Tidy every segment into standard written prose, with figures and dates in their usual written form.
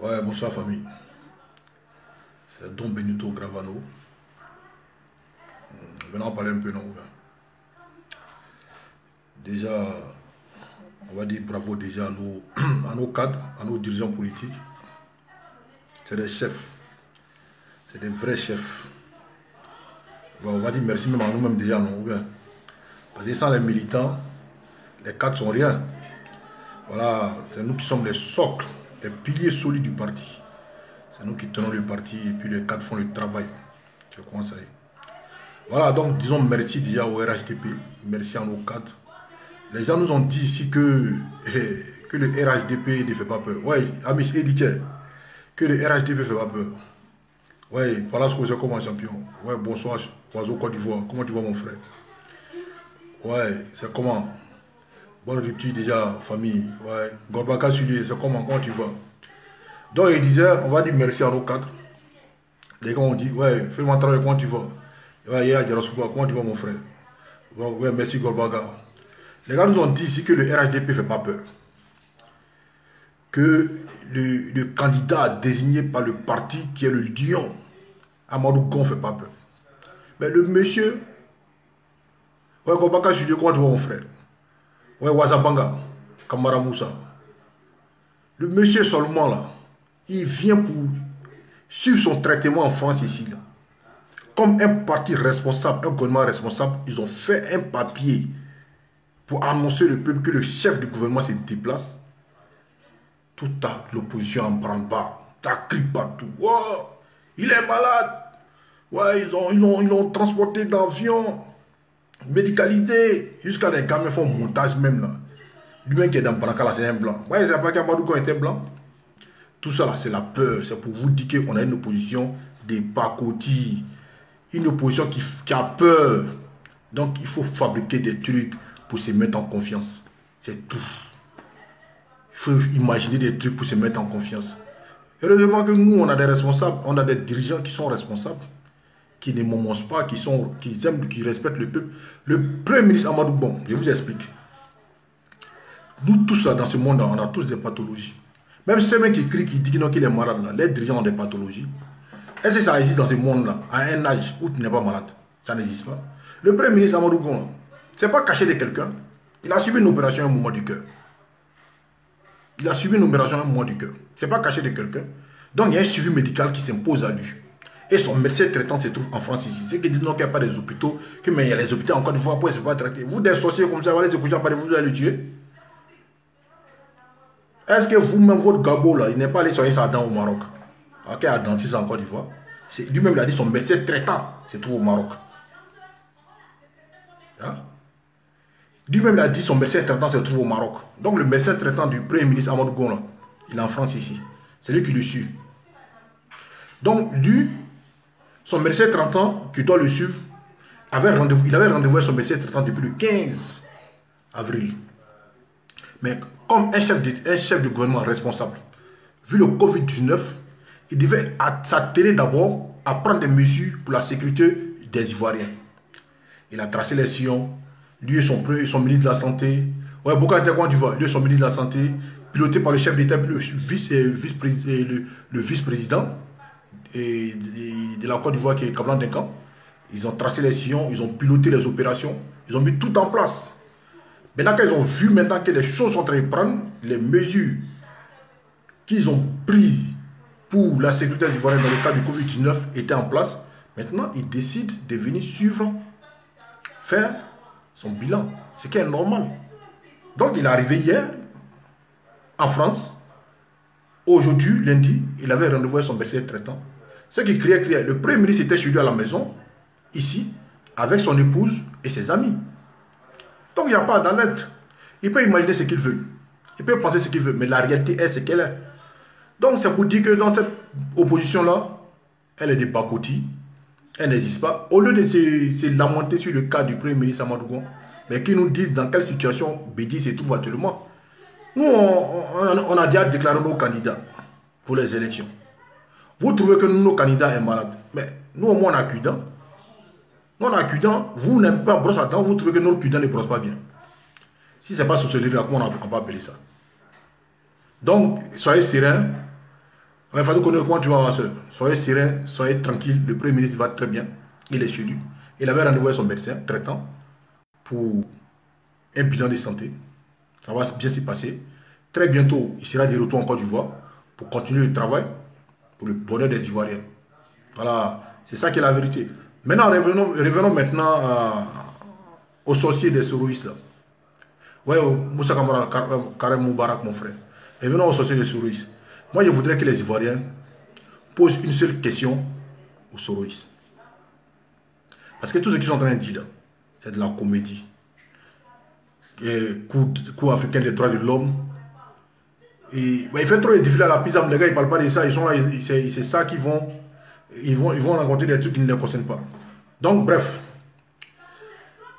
Ouais, bonsoir famille. C'est Don Benito Gravano. Maintenant, on va parler un peu, non? Déjà, on va dire bravo déjà à nos cadres, à nos dirigeants politiques. C'est des chefs. C'est des vrais chefs. Bon, on va dire merci même à nous-mêmes déjà, non? Parce que sans les militants, les cadres sont rien. Voilà, c'est nous qui sommes les socles, les piliers solides du parti. C'est nous qui tenons le parti et puis les cadres font le travail. Tu vois comment ça est? Voilà, donc disons merci déjà au RHDP, merci à nos cadres. Les gens nous ont dit ici que le RHDP ne fait pas peur. Oui, Amish Ediche, que le RHDP ne fait pas peur. Oui, voilà ce que j'ai comme un champion. Oui, bonsoir, Oiseau Côte d'Ivoire. Comment tu vas, mon frère? Oui, c'est comment? Bonne rupture déjà, famille. Oui, Gorbaka Sudi, c'est comment tu vas? Donc, il disait, on va dire merci à nos cadres. Les gars ont dit, ouais, fais-moi travailler, comment tu vas? Ouais, yeah, comment tu vas, mon frère? Ouais, merci, Gorbaka. Les gars nous ont dit ici que le RHDP ne fait pas peur. Que le candidat désigné par le parti qui est le lion, Amadou Gon, ne fait pas peur. Mais le monsieur, ouais, Gorbaka Julio, comment tu vois mon frère? Ouais, Wazabanga, Kamara Moussa. Le monsieur seulement là, il vient pour suivre son traitement en France ici là. Comme un parti responsable, un gouvernement responsable, ils ont fait un papier pour annoncer le peuple que le chef du gouvernement se déplace. Toute l'opposition en branle-bas, ça crie partout. Oh, il est malade. Ouais, ils l'ont transporté d'avion, médicalisé, jusqu'à des camions font montage même là. Lui-même qui est dans Branca là, c'est un blanc. Ouais, c'est pas qu'Amadou quand était blanc. Tout ça là, c'est la peur. C'est pour vous dire qu'on a une opposition des pacotis. Une opposition qui a peur. Donc il faut fabriquer des trucs pour se mettre en confiance. C'est tout. Il faut imaginer des trucs pour se mettre en confiance. Heureusement que nous, on a des responsables, on a des dirigeants qui sont responsables, qui ne moments pas, qui aiment, qui respectent le peuple. Le premier ministre Amadou Bon, je vous explique. Nous tous là, dans ce monde, on a tous des pathologies. Même ceux qui crient, qui disent qu'il est malade, là, les dirigeants ont des pathologies. Est-ce que ça existe dans ce monde-là, à un âge où tu n'es pas malade? Ça n'existe pas. Le premier ministre Amadou Bon, ce n'est pas caché de quelqu'un. Il a subi une opération à un moment du cœur. Il a subi une opération à un moment du cœur. Ce n'est pas caché de quelqu'un. Donc il y a un suivi médical qui s'impose à lui. Et son médecin traitant se trouve en France ici. Ceux qui disent non, qu'il n'y a pas des hôpitaux, que mais il y a les hôpitaux en Côte d'Ivoire pour ne se faire traiter. Vous, des sorciers comme ça, vous allez se coucher en bas de vous, allez le tuer. Est-ce que vous-même, votre gabo là, il n'est pas allé soigner sa dent au Maroc? Ok, à dentiste en Côte d'Ivoire. Lui-même, il a dit son médecin traitant se trouve au Maroc. Hein? Lui-même, il a dit son médecin traitant se trouve au Maroc. Donc, le médecin traitant du premier ministre Amadou Gon, là, il est en France ici. C'est lui qui le suit. Donc, lui, son médecin traitant, qui doit le suivre, il avait rendez-vous avec son médecin traitant depuis le 15 avril. Mais comme un chef de gouvernement responsable, vu le Covid-19, il devait s'atteler d'abord à prendre des mesures pour la sécurité des Ivoiriens. Il a tracé les sillons, lui et son ministre de la Santé. Ouais, Bouka, quand tu vois, lui et son ministre de la Santé, piloté par le chef d'État, le vice-président de la Côte d'Ivoire qui est Kablan Denkan. Ils ont tracé les sillons, ils ont piloté les opérations, ils ont mis tout en place. Maintenant qu'ils ont vu maintenant que les choses sont en train de prendre, les mesures qu'ils ont prises pour la sécurité des Ivoiriens dans le cas du Covid-19 étaient en place, maintenant ils décident de venir suivre, faire son bilan, ce qui est normal. Donc il est arrivé hier en France. Aujourd'hui, lundi, il avait rendez-vous avec son médecin traitant. Ceux qui criaient. Le premier ministre était chez lui à la maison, ici, avec son épouse et ses amis. Donc il n'y a pas d'alerte. Il peut imaginer ce qu'il veut. Il peut penser ce qu'il veut. Mais la réalité est ce qu'elle est. Donc c'est pour dire que dans cette opposition-là, elle est des pacotis. Elle n'existe pas. Au lieu de se lamenter sur le cas du premier ministre Amadou Gon, mais qui nous disent dans quelle situation Bédi se trouve actuellement. Nous, on a déjà déclaré nos candidats pour les élections. Vous trouvez que nos candidats sont malades. Mais nous, au moins, on a Cudan. Nous, on a Cudan. Vous n'aimez pas brosse à dents. Vous trouvez que nos Cudan ne brossent pas bien. Si ce n'est pas sociologique, comment on va appeler ça? Donc, soyez sereins. Ouais, Fadou connaît comment tu vas, ma soeur. Soyez serein, soyez tranquille. Le Premier ministre va très bien. Il est chez lui. Il avait rendez-vous avec son médecin traitant pour un bilan de santé. Ça va bien se passer. Très bientôt, il sera de retour en Côte d'Ivoire pour continuer le travail pour le bonheur des Ivoiriens. Voilà, c'est ça qui est la vérité. Maintenant, revenons maintenant au sorcier des sourouistes. Ouais, Moussa Kamara, Karim Moubarak, mon frère. Revenons au sorcier des sourouistes. Moi, je voudrais que les Ivoiriens posent une seule question aux sourouistes. Parce que tout ce qu'ils sont en train de dire, c'est de la comédie. Cours africain des droits de l'homme. Et il fait trop de défilés à la pizza, les gars, ils ne parlent pas de ça. Ils sont là, c'est ça qu'ils vont. Ils vont raconter des trucs qui ne les concernent pas. Donc, bref,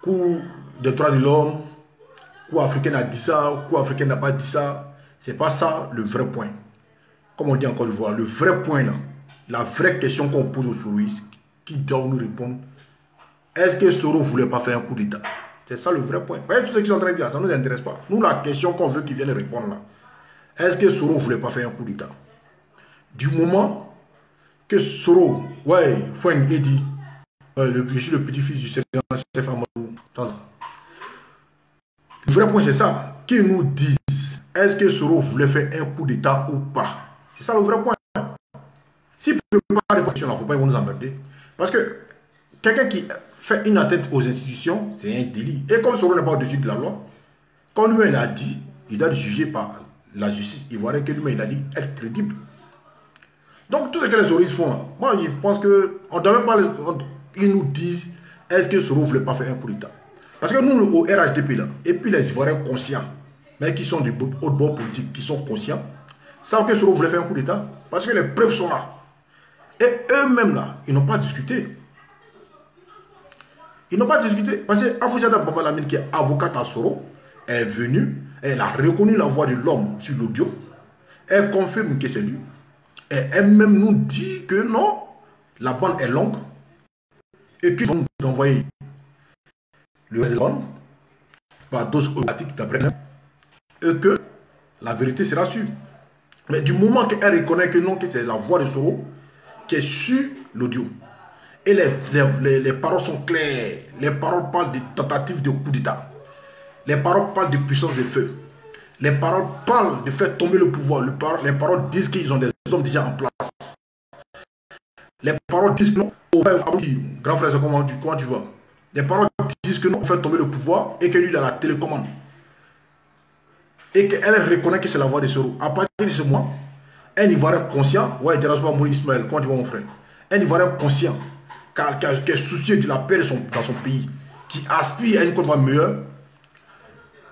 cours des droits de l'homme, cours africain a dit ça, cours africain n'a pas dit ça. C'est pas ça le vrai point. Comme on dit en Côte d'Ivoire, le vrai point là, la vraie question qu'on pose aux sourouistes, qui doit nous répondre, est-ce que Soro ne voulait pas faire un coup d'État? C'est ça le vrai point. Vous voyez tout ce qu'ils sont en train de dire, ça ne nous intéresse pas. Nous, la question qu'on veut qu'ils viennent répondre là, est-ce que Soro ne voulait pas faire un coup d'État? Du moment que Soro, ouais, Foueng est dit, je suis le petit-fils du Sénégal, chef Amadou. Le vrai point, c'est ça. Qu'ils nous disent, est-ce que Soro voulait faire un coup d'État ou pas? C'est ça le vrai point. S'il ne peut pas répondre à cette question, il ne faut pas nous emmerder. Parce que quelqu'un qui fait une atteinte aux institutions, c'est un délit. Et comme Soro n'est pas au-dessus de la loi, comme lui-même l'a dit, il doit être jugé par la justice ivoirienne, que lui-même il a dit être crédible. Donc tout ce que les souris font, moi je pense qu'on ne devait pas ils nous disent est-ce que Soro ne voulait pas faire un coup d'État. Parce que nous au RHDP là, et puis les Ivoiriens conscients, mais qui sont des hauts bords politiques, qui sont conscients, savent que Soro voulait faire un coup d'État. Parce que les preuves sont là. Et eux-mêmes là, ils n'ont pas discuté. Ils n'ont pas discuté. Parce que Afoussata Baba Lamine, qui est avocate à Soro, est venue, elle a reconnu la voix de l'homme sur l'audio, elle confirme que c'est lui. Et elle-même nous dit que non, la bande est longue, et qu'ils vont nous envoyer le téléphone par dose automatique d'après elle, et que la vérité sera sûre. Mais du moment qu'elle reconnaît que non, que c'est la voix de Soro qui est sur l'audio, et les paroles sont claires, les paroles parlent de tentatives de coup d'État, les paroles parlent de puissance de feu, les paroles parlent de faire tomber le pouvoir, les paroles disent qu'ils ont des hommes déjà en place. Les paroles disent que non, grand frère, comment tu vois? Les paroles disent que non, on fait tomber le pouvoir et que lui, il a la télécommande. Et qu'elle reconnaît que c'est la voix de Soro. À partir de ce mois, un Ivoirien conscient, ouais, Dérasba Mouri Ismaël, comment tu vois mon frère? Un Ivoirien conscient, qui est soucieux de la paix dans son pays, qui aspire à une Côte d'Ivoire meilleure,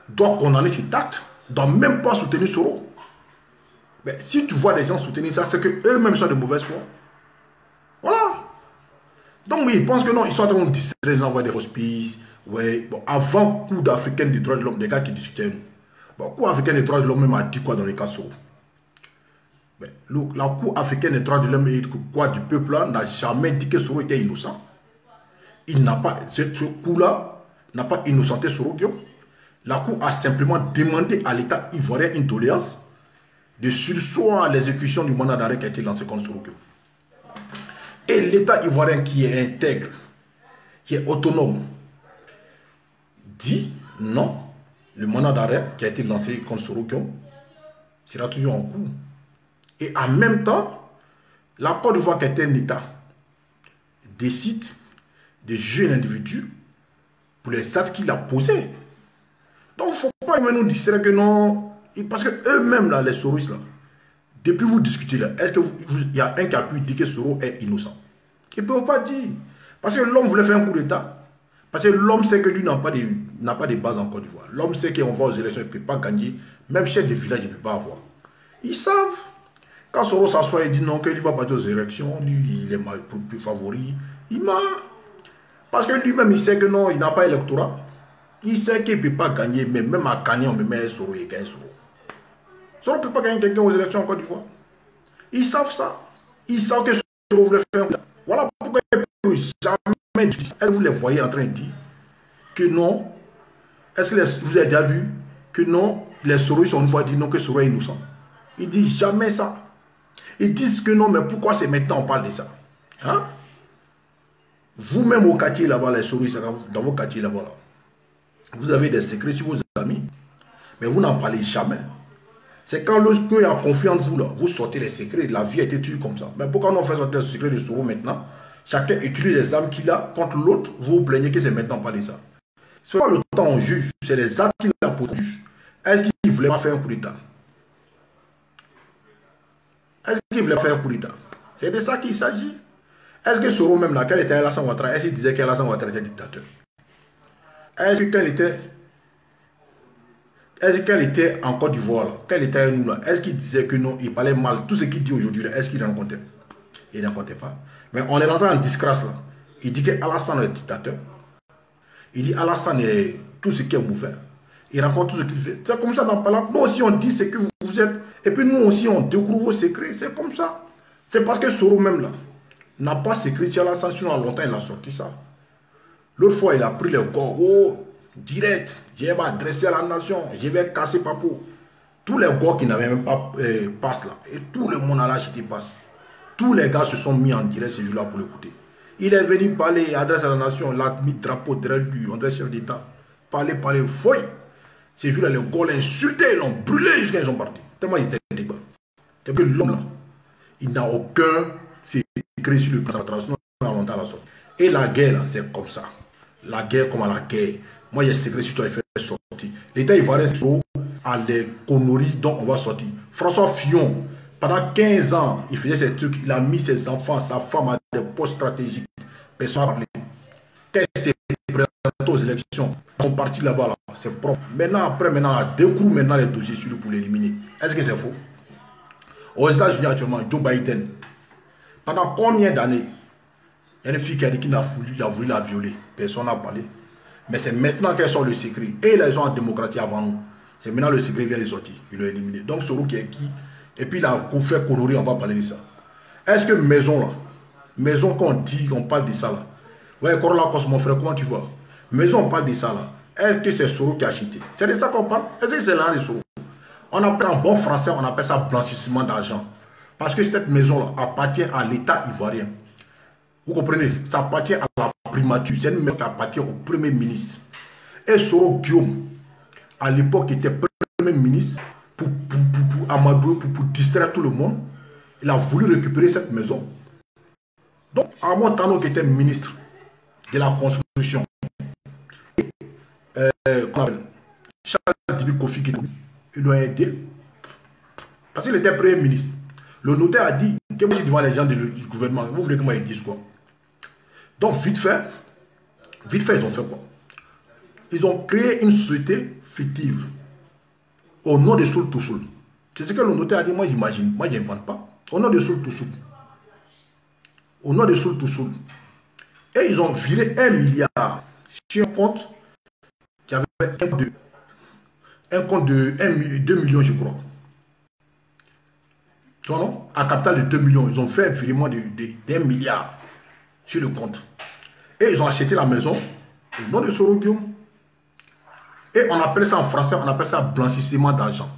doit condamner cet acte, ne doit même pas soutenir Soro. Mais si tu vois des gens soutenir ça, c'est qu'eux-mêmes sont de mauvaise foi. Voilà. Donc oui, ils pensent que non, ils sont en train de distraire, ils envoient des fausses pistes. Ouais, bon, avant coup d'Africaine des droits de l'homme, des gars qui discutaient. Bon, coup africain des droits de l'homme même a dit quoi dans les cas Soro? La Cour africaine des droits de l'homme et quoi du peuple là n'a jamais dit que Soro était innocent. Il n'a pas, ce coup-là n'a pas innocenté Soro. La Cour a simplement demandé à l'État ivoirien une doléance de surseoir à l'exécution du mandat d'arrêt qui a été lancé contre Soro. Et l'État ivoirien qui est intègre, qui est autonome, dit non, le mandat d'arrêt qui a été lancé contre Soro sera toujours en cours. Et en même temps, la Côte d'Ivoire qui est un État décide de juger l'individu pour les actes qu'il a posés. Donc, il ne faut pas nous distraire que non. Parce que eux-mêmes, là, les Soros, là, depuis vous discutez là, est-ce qu'il y a un qui a pu dire que Soro est innocent? Ils ne peuvent pas dire. Parce que l'homme voulait faire un coup d'État. Parce que l'homme sait que lui n'a pas de base en Côte d'Ivoire. L'homme sait qu'on va aux élections, il ne peut pas gagner. Même chef de village, il ne peut pas avoir. Ils savent. Quand Soro s'assoit et dit non, qu'il va partir aux élections, lui, il est plus favori. Il m'a. Parce que lui-même, il sait que non, il n'a pas électorat. Il sait qu'il ne peut pas gagner, mais même à gagner, on me met Soro et gagne Soro. Soro ne peut pas gagner quelqu'un aux élections en Côte d'Ivoire. Ils savent ça. Ils savent que Soro voulait faire. Voilà pourquoi ils ne peuvent jamais dire. Est-ce que vous les voyez en train de dire que non? Est-ce que vous avez déjà vu que non, les Soro sont une fois dit non, que Soro est innocent? Ils disent jamais ça. Ils disent que non, mais pourquoi c'est maintenant on parle de ça? Hein? Vous-même au quartier là-bas, les souris, dans vos quartiers là-bas, là, vous avez des secrets sur vos amis, mais vous n'en parlez jamais. C'est quand lorsqu'il y a confiance en vous, là, vous sortez les secrets, la vie était toujours comme ça. Mais pourquoi on fait sortir les secrets de Soro maintenant? Chacun utilise les armes qu'il a contre l'autre, vous vous plaignez que c'est maintenant pas de ça. C'est pas le temps on juge, c'est les armes qu'il a pour juger. Est-ce qu'il ne voulait pas faire un coup d'État? Est-ce qu'il voulait faire un coup d'État? C'est de ça qu'il s'agit. Est-ce que Soro même là, quand il était à Alassane Ouattara, est-ce qu'il disait qu'Alassane Ouattara était dictateur? Est-ce que quand il était en Côte d'Ivoire, quand il était à nous là, est-ce qu'il disait que non, il parlait mal? Tout ce qu'il dit aujourd'hui, est-ce qu'il en comptait? Il n'en comptait pas. Mais on est rentré en disgrâce là. Il dit qu'Alassane est dictateur. Il dit Alassane est tout ce qu'il est mauvais. Il raconte tout ce qu'il fait. C'est comme ça dans Palap. Nous aussi on dit ce que vous êtes. Et puis nous aussi on découvre vos secrets. C'est comme ça. C'est parce que Soro même là n'a pas secret sur Alassane. Sinon longtemps il a sorti ça. L'autre fois il a pris le corps. Oh, direct. Je vais adresser à la nation. Je vais casser Papo. Tous les gars qui n'avaient même pas passe là. Et tout le monde a acheté passe. Tous les gars se sont mis en direct ce jour-là pour l'écouter. Il est venu parler, adresse à la nation, il a mis drapeau derrière lui, on dirait chef d'État. Parler, fouille. Ces jours-là, les gars l'ont insulté, ils l'ont brûlé jusqu'à ils sont partis. Tellement ils étaient débat. C'est que l'homme là, il n'a aucun secret sur le plan international, longtemps la sorte. Et la guerre là, c'est comme ça. La guerre comme à la guerre. Moi, il y a secret sur toi, il fait sortir. L'État ivoirien a les conneries dont on va sortir. François Fillon, pendant 15 ans, il faisait ces trucs, il a mis ses enfants, sa femme à des postes stratégiques. Personne n'a parlé. Quand il s'est présenté aux élections, ils sont partis là-bas, là, c'est propre. Maintenant, après, maintenant, on découvre maintenant les dossiers sur lui pour l'éliminer. Est-ce que c'est faux? Aux États-Unis actuellement, Joe Biden, pendant combien d'années, il y a une fille qui a dit qu'il a voulu la violer. Personne n'a parlé. Mais c'est maintenant qu'elle sort le secret. Et les gens en démocratie avant nous. C'est maintenant le secret vient de sortir. Il l'a éliminé. Donc Soro qui est qui? Et puis il a fait colorer, on va parler de ça. Est-ce que maison là, maison qu'on dit, qu'on parle de ça là. Ouais, Corolla Cos, mon frère, comment tu vois? Maison, on parle de ça là. Est-ce que c'est Soro qui a acheté? C'est de ça qu'on parle? Est-ce que c'est là de Soro? On appelle en bon français, on appelle ça blanchissement d'argent. Parce que cette maison là appartient à l'État ivoirien. Vous comprenez? Ça appartient à la primature. C'est une maison qui appartient au Premier ministre. Et Soro Guillaume, à l'époque, était Premier ministre pour Amadou, pour distraire tout le monde. Il a voulu récupérer cette maison. Donc, Armand Tano, qui était ministre de la construction, Charles Dibi Kofi, il l'a aidé. Parce qu'il était Premier ministre. Le notaire a dit que moi, je suis devant les gens du gouvernement. Vous voulez que moi, ils disent quoi? Donc, vite fait, ils ont fait quoi? Ils ont créé une société fictive au nom de Soul to Soul. C'est ce que le notaire a dit. Moi, j'imagine. Moi, je n'invente pas. Au nom de Soul to Soul. Au nom de Soul to Soul. Et ils ont viré 1 milliard sur un compte qui avait un compte de 2 millions, je crois. Tu vois, non? À capital de 2 millions. Ils ont fait un virement d'1 milliard sur le compte. Et ils ont acheté la maison au nom de Soro Guillaume. Et on appelle ça en français, on appelle ça blanchissement d'argent.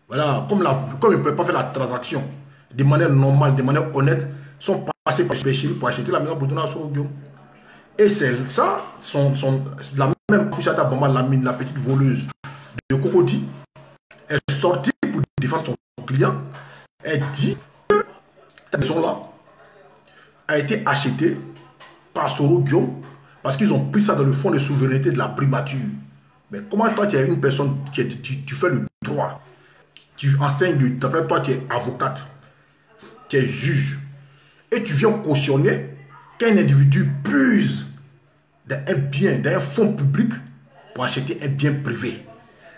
Voilà, comme ils ne peuvent pas faire la transaction de manière normale, de manière honnête, ils sont passés par péché pour acheter la maison pour donner à Soro Guillaume. Et c'est ça, la même Kouchata Bamba Lamine, la petite voleuse de Cocody, est sortie pour défendre son client. Elle dit que cette maison-là a été achetée par Soro Guillaume parce qu'ils ont pris ça dans le fonds de souveraineté de la primature. Mais comment toi, tu es une personne tu fais le droit, tu enseignes, d'après toi, tu es avocate, tu es juge, et tu viens cautionner qu'un individu puise d'un bien, d'un fonds public pour acheter un bien privé.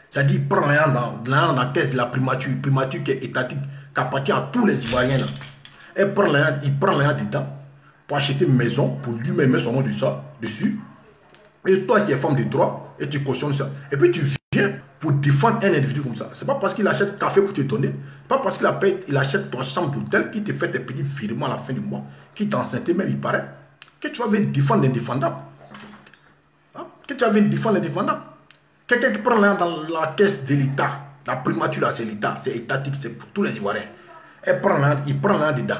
C'est-à-dire, il prend rien dans la caisse de la primature qui est étatique, qui appartient à tous les Ivoiriens. Là. Et il prend rien dedans pour acheter une maison, pour lui-même mettre son nom dessus. Et toi qui es femme de droit, et tu cautionnes ça. Et puis tu viens pour défendre un individu comme ça. Ce n'est pas parce qu'il achète café pour te donner, pas parce qu'il achète ton chambre d'hôtel, qui te fait des petits virements à la fin du mois, qui t'enceinte même, il paraît, que tu vas venir défendre l'indéfendable. Hein? Que tu vas venir défendre l'indéfendable. Quelqu'un qui prend l'argent dans la caisse de l'État, la primature, c'est l'État, c'est étatique, c'est pour tous les Ivoiriens. Il prend l'un dedans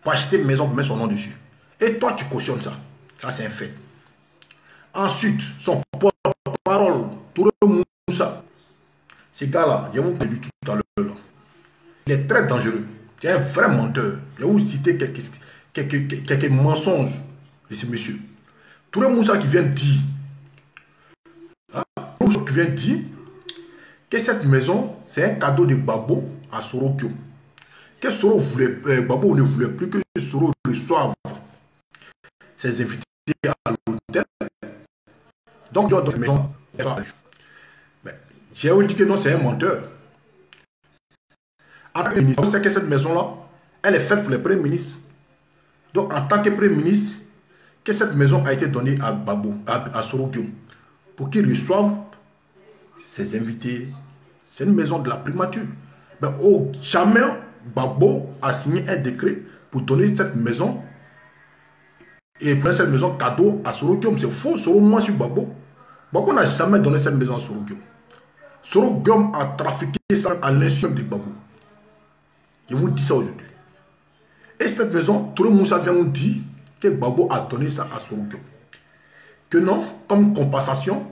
pour acheter une maison, pour mettre son nom dessus. Et toi, tu cautionnes ça. Ça, c'est un fait. Ensuite, son porte-parole, Touré Moussa. Ce gars-là, je vous l'ai dit tout à l'heure, il est très dangereux. C'est un vrai menteur. Je vais vous citer quelques mensonges de ce monsieur. Touré Moussa qui vient dire, que cette maison, c'est un cadeau de Babo à Sorokyo. Que Babo ne voulait plus que Soro reçoive ses invités à l'hôtel. Donc, dans cette maison, j'ai dit que non, c'est un menteur. En tant que ministre, on sait que cette maison-là, elle est faite pour les premiers ministres. Donc, en tant que premier ministre, que cette maison a été donnée à Babo, à Sorokyo, pour qu'il reçoive ses invités. C'est une maison de la primature. Mais jamais Babo a signé un décret pour donner cette maison et prendre cette maison cadeau à Sorokyo. C'est faux, Sorokyo sur Babo. Babo n'a jamais donné cette maison à Sorokyo. Sorokyo a trafiqué ça à l'insu de Babo. Je vous dis ça aujourd'hui. Et cette maison, tout le monde vient nous dire que Babo a donné ça à Sorokyo. Que non, comme compensation,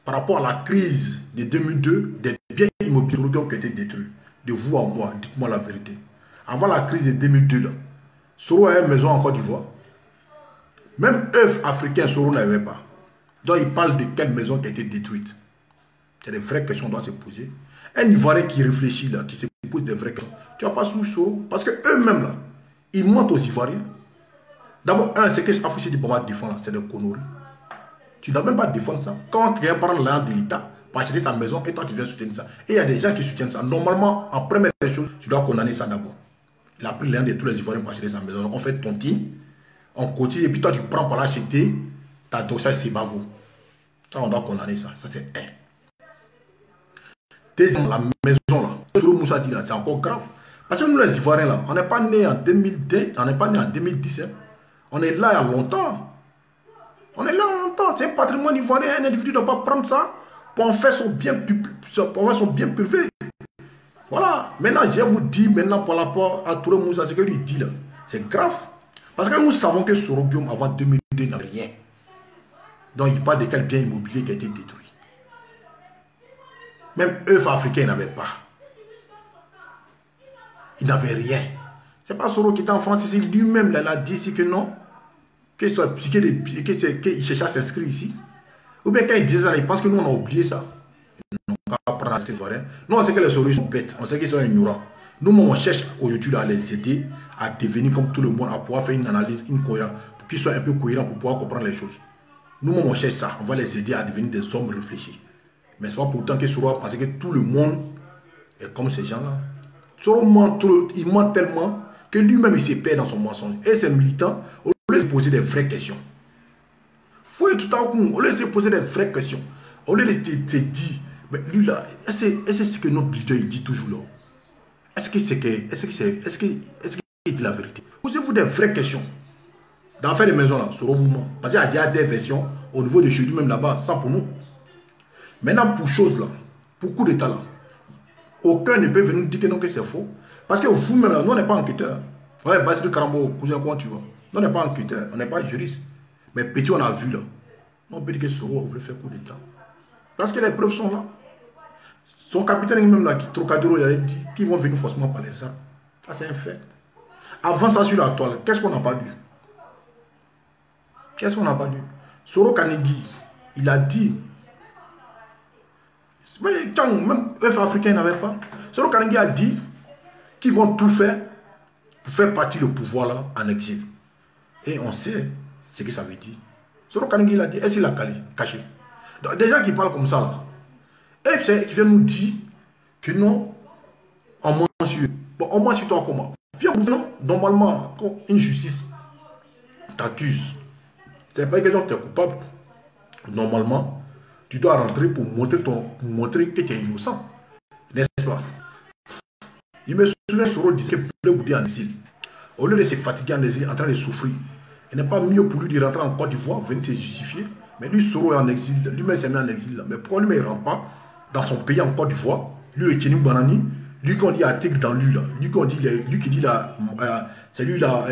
par rapport à la crise de 2002, des biens immobiliers qui ont été détruits. De vous à moi, dites-moi la vérité. Avant la crise de 2002, là, Soro avait une maison en Côte d'Ivoire. Même œuvre africain, Soro n'avait pas. Donc il parle de quelle maison qui a été détruite. C'est des vraies questions qu'on doit se poser. Un Ivoirien qui réfléchit là, qui se pose des vraies questions. Tu vas pas sous Soro. Parce qu'eux-mêmes là, ils mentent aux Ivoiriens. D'abord, c'est que Afrique du Baba défend là, c'est des conneries. Tu ne dois même pas défendre ça. Quand quelqu'un prend l'argent de l'État pour acheter sa maison et toi tu viens soutenir ça. Et il y a des gens qui soutiennent ça. Normalement, en première chose, tu dois condamner ça d'abord. Il a pris l'un de tous les Ivoiriens pour acheter sa maison. On fait tontine, on continue et puis toi tu prends pour l'acheter, ta dossier c'est bavou. Ça on doit condamner ça. Ça c'est un. Deuxième, la maison là, tout le monde dit là, c'est encore grave. Parce que nous les Ivoiriens là, on n'est pas nés en 2010, on n'est pas nés en 2010. Hein. On est là il y a longtemps. On est là longtemps, c'est un patrimoine ivoirien, un individu ne doit pas prendre ça pour en faire son bien privé. Voilà, maintenant je vous dis maintenant par rapport à Touré Moussa, ce qu'il dit là, c'est grave. Parce que nous savons que Sorokyo avant 2002 n'a rien. Donc il parle de quel bien immobilier qui a été détruit. Même œuvre africaine n'avait pas. Il n'avait rien. C'est pas Soro qui était en France, c'est lui-même là, il a dit ici que non. Qu'il cherche à s'inscrire ici. Ou bien quand il disait ça, il pense que nous on a oublié ça. Nous on sait que les souris sont bêtes, on sait qu'ils sont ignorants. Nous on cherche aujourd'hui à les aider à devenir comme tout le monde, à pouvoir faire une analyse, une cohérence, pour qu'ils soient un peu cohérents pour pouvoir comprendre les choses. Nous on cherche ça, on va les aider à devenir des hommes réfléchis. Mais ce n'est pas pourtant que Soro a pensé que tout le monde est comme ces gens-là. Soro ment, il ment tellement que lui-même il se perd dans son mensonge. Et ses militants, au lieu de poser des vraies questions. Faut être tout à coup, au lieu de se poser des vraies questions, au lieu de te dire, mais lui là, est-ce que c'est ce que notre leader il dit toujours là? Est-ce qu'il dit la vérité? Posez-vous des vraies questions. Dans faire des maisons là, sur le moment. Parce qu'il y a des versions au niveau de chez lui même là-bas, sans pour nous. Maintenant, pour choses là, pour coup d'état là, aucun ne peut venir dire que non, que c'est faux. Parce que vous-même là, nous on n'est pas enquêteurs. Ouais, Basile Karambo, cousin, comment tu vois? Nous on n'est pas enquêteurs, on n'est pas juriste. Mais petit, on a vu là. On peut dire que Soro voulait faire coup d'état. Parce que les preuves sont là. Son capitaine même là, qui Trocadéro, il a dit qu'ils vont venir forcément parler ça. Ça, c'est un fait. Avant ça, sur la toile, qu'est-ce qu'on n'a pas vu? Qu'est-ce qu'on n'a pas vu? Soro Kanigi, il a dit. Mais quand même œuvre africain n'avait pas. Soro Kanigi a dit qu'ils vont tout faire pour faire partie du pouvoir là en exil. Et on sait ce que ça veut dire. Soro Kanigi il a dit, est-ce qu'il a caché? Donc, des gens qui parlent comme ça là. Et qui viennent nous dire que non, on ment sur eux. Bon, on ment sur toi comment? Viens, non, normalement, quand une justice t'accuse, c'est pas que tu es coupable. Normalement, tu dois rentrer pour montrer que tu es innocent. N'est-ce pas? Il me souvient Soro disait que Bleu Boudi en exil. Au lieu de se fatiguer en exil, en train de souffrir, il n'est pas mieux pour lui de rentrer en Côte d'Ivoire, venir se justifier. Mais lui, Soro est en exil, lui-même s'est mis en exil. Mais pourquoi lui ne rentre pas dans son pays en Côte d'Ivoire, lui et Kenny Banani, Lui qu'on dit article dans lui, là. Lui qu'on dit, lui qui dit là, c'est lui là,